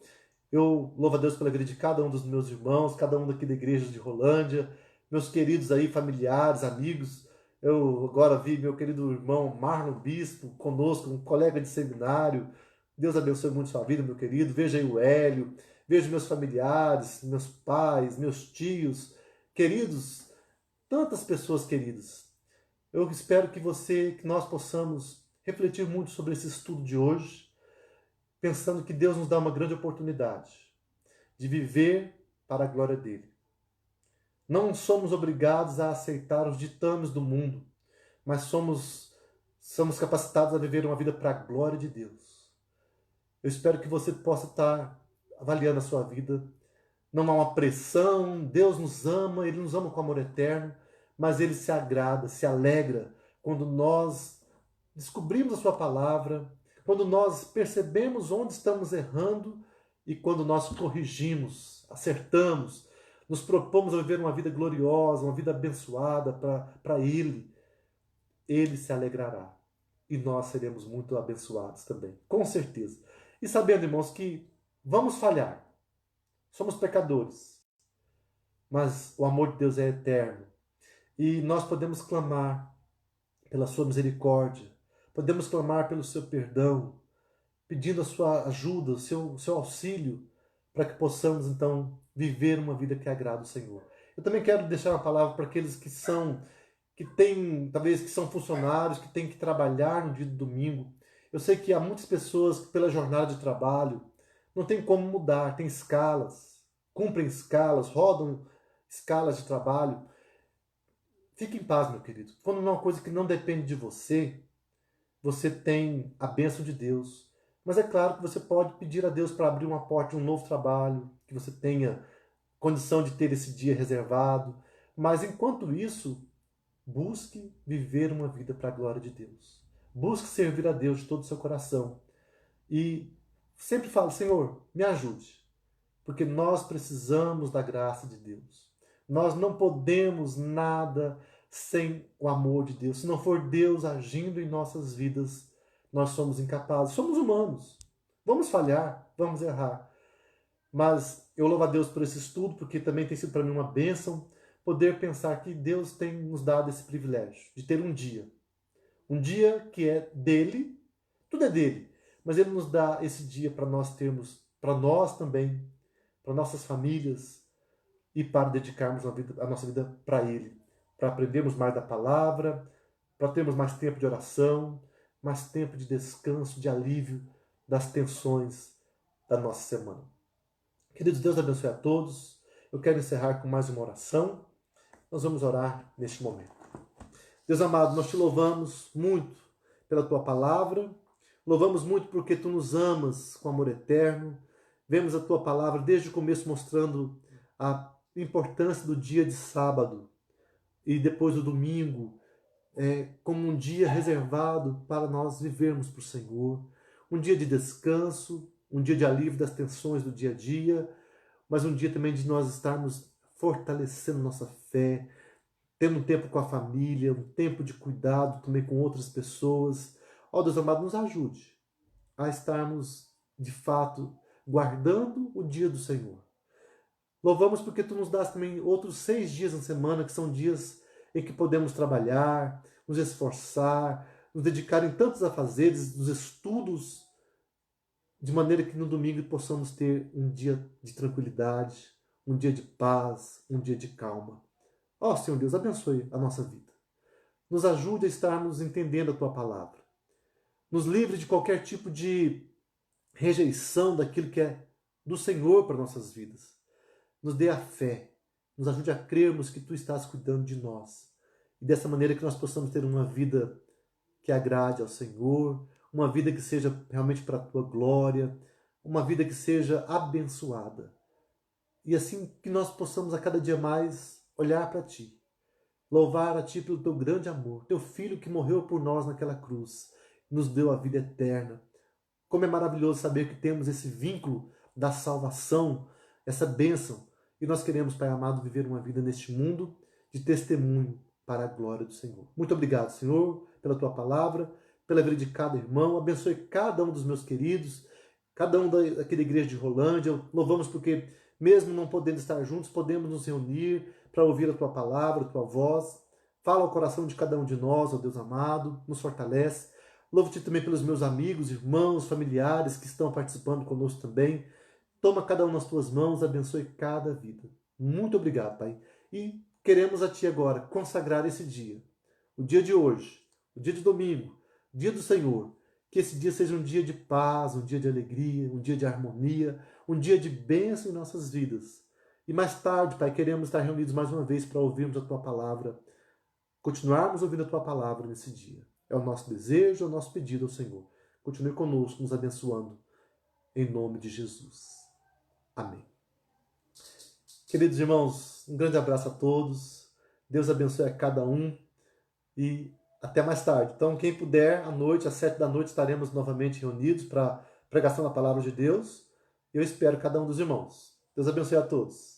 Eu louvo a Deus pela vida de cada um dos meus irmãos, cada um daqui da igreja de Rolândia, meus queridos aí, familiares, amigos. Eu agora vi meu querido irmão Marlon Bispo conosco, um colega de seminário. Deus abençoe muito sua vida, meu querido. Veja aí o Hélio, vejo meus familiares, meus pais, meus tios, queridos, tantas pessoas queridas. Eu espero que nós possamos refletir muito sobre esse estudo de hoje, pensando que Deus nos dá uma grande oportunidade de viver para a glória dele. Não somos obrigados a aceitar os ditames do mundo, mas somos capacitados a viver uma vida para a glória de Deus. Eu espero que você possa estar avaliando a sua vida. Não há uma pressão, Deus nos ama, Ele nos ama com amor eterno, mas Ele se agrada, se alegra quando nós descobrimos a sua palavra, quando nós percebemos onde estamos errando e quando nós corrigimos, acertamos, nos propomos a viver uma vida gloriosa, uma vida abençoada para Ele. Ele se alegrará e nós seremos muito abençoados também, com certeza. E sabendo, irmãos, que vamos falhar, somos pecadores, mas o amor de Deus é eterno e nós podemos clamar pela sua misericórdia, podemos clamar pelo seu perdão, pedindo a sua ajuda, o seu auxílio, para que possamos então viver uma vida que agrada o Senhor. Eu também quero deixar uma palavra para aqueles que são funcionários, que têm que trabalhar no dia do domingo. Eu sei que há muitas pessoas que pela jornada de trabalho não tem como mudar, tem escalas, cumprem escalas, rodam escalas de trabalho. Fique em paz, meu querido. Quando não é uma coisa que não depende de você, você tem a bênção de Deus. Mas é claro que você pode pedir a Deus para abrir uma porta de um novo trabalho, que você tenha condição de ter esse dia reservado. Mas enquanto isso, busque viver uma vida para a glória de Deus. Busque servir a Deus de todo o seu coração. E sempre fale, Senhor, me ajude. Porque nós precisamos da graça de Deus. Nós não podemos nada sem o amor de Deus. Se não for Deus agindo em nossas vidas, nós somos incapazes. Somos humanos. Vamos falhar, vamos errar. Mas eu louvo a Deus por esse estudo, porque também tem sido para mim uma bênção poder pensar que Deus tem nos dado esse privilégio de ter um dia. Um dia que é dele, tudo é dele. Mas ele nos dá esse dia para nós termos, para nós também, para nossas famílias e para dedicarmos a nossa vida para ele. Para aprendermos mais da palavra, para termos mais tempo de oração, mais tempo de descanso, de alívio das tensões da nossa semana. Queridos, Deus abençoe a todos. Eu quero encerrar com mais uma oração. Nós vamos orar neste momento. Deus amado, nós te louvamos muito pela tua palavra. Louvamos muito porque tu nos amas com amor eterno. Vemos a tua palavra desde o começo mostrando a importância do dia de sábado e depois do domingo, como um dia reservado para nós vivermos para o Senhor. Um dia de descanso, um dia de alívio das tensões do dia a dia, mas um dia também de nós estarmos fortalecendo nossa fé, tendo um tempo com a família, um tempo de cuidado também com outras pessoas. Ó Deus amado, nos ajude a estarmos, de fato, guardando o dia do Senhor. Louvamos porque tu nos dás também outros 6 dias na semana, que são dias em que podemos trabalhar, nos esforçar, nos dedicar em tantos afazeres, nos estudos, de maneira que no domingo possamos ter um dia de tranquilidade, um dia de paz, um dia de calma. Ó Senhor Deus, abençoe a nossa vida. Nos ajude a estarmos entendendo a tua palavra. Nos livre de qualquer tipo de rejeição daquilo que é do Senhor para nossas vidas. Nos dê a fé. Nos ajude a crermos que tu estás cuidando de nós. E dessa maneira que nós possamos ter uma vida que agrade ao Senhor, uma vida que seja realmente para a tua glória, uma vida que seja abençoada. E assim que nós possamos a cada dia mais olhar para ti, louvar a ti pelo teu grande amor, teu filho que morreu por nós naquela cruz, nos deu a vida eterna. Como é maravilhoso saber que temos esse vínculo da salvação, essa bênção. E nós queremos, Pai amado, viver uma vida neste mundo de testemunho para a glória do Senhor. Muito obrigado, Senhor, pela tua palavra, pela vida de cada irmão. Abençoe cada um dos meus queridos, cada um daquela igreja de Rolândia. Louvamos porque, mesmo não podendo estar juntos, podemos nos reunir para ouvir a tua palavra, a tua voz. Fala ao coração de cada um de nós, ó Deus amado, nos fortalece. Louvo-te também pelos meus amigos, irmãos, familiares que estão participando conosco também. Toma cada um nas tuas mãos, abençoe cada vida. Muito obrigado, Pai. E queremos a ti agora consagrar esse dia, o dia de hoje, o dia de domingo, o dia do Senhor. Que esse dia seja um dia de paz, um dia de alegria, um dia de harmonia, um dia de bênção em nossas vidas. E mais tarde, Pai, queremos estar reunidos mais uma vez para ouvirmos a tua palavra, continuarmos ouvindo a tua palavra nesse dia. É o nosso desejo, é o nosso pedido ao Senhor. Continue conosco, nos abençoando, em nome de Jesus. Amém. Queridos irmãos, um grande abraço a todos. Deus abençoe a cada um e até mais tarde. Então, quem puder, à noite, às 7 da noite, estaremos novamente reunidos para a pregação da palavra de Deus. Eu espero cada um dos irmãos. Deus abençoe a todos.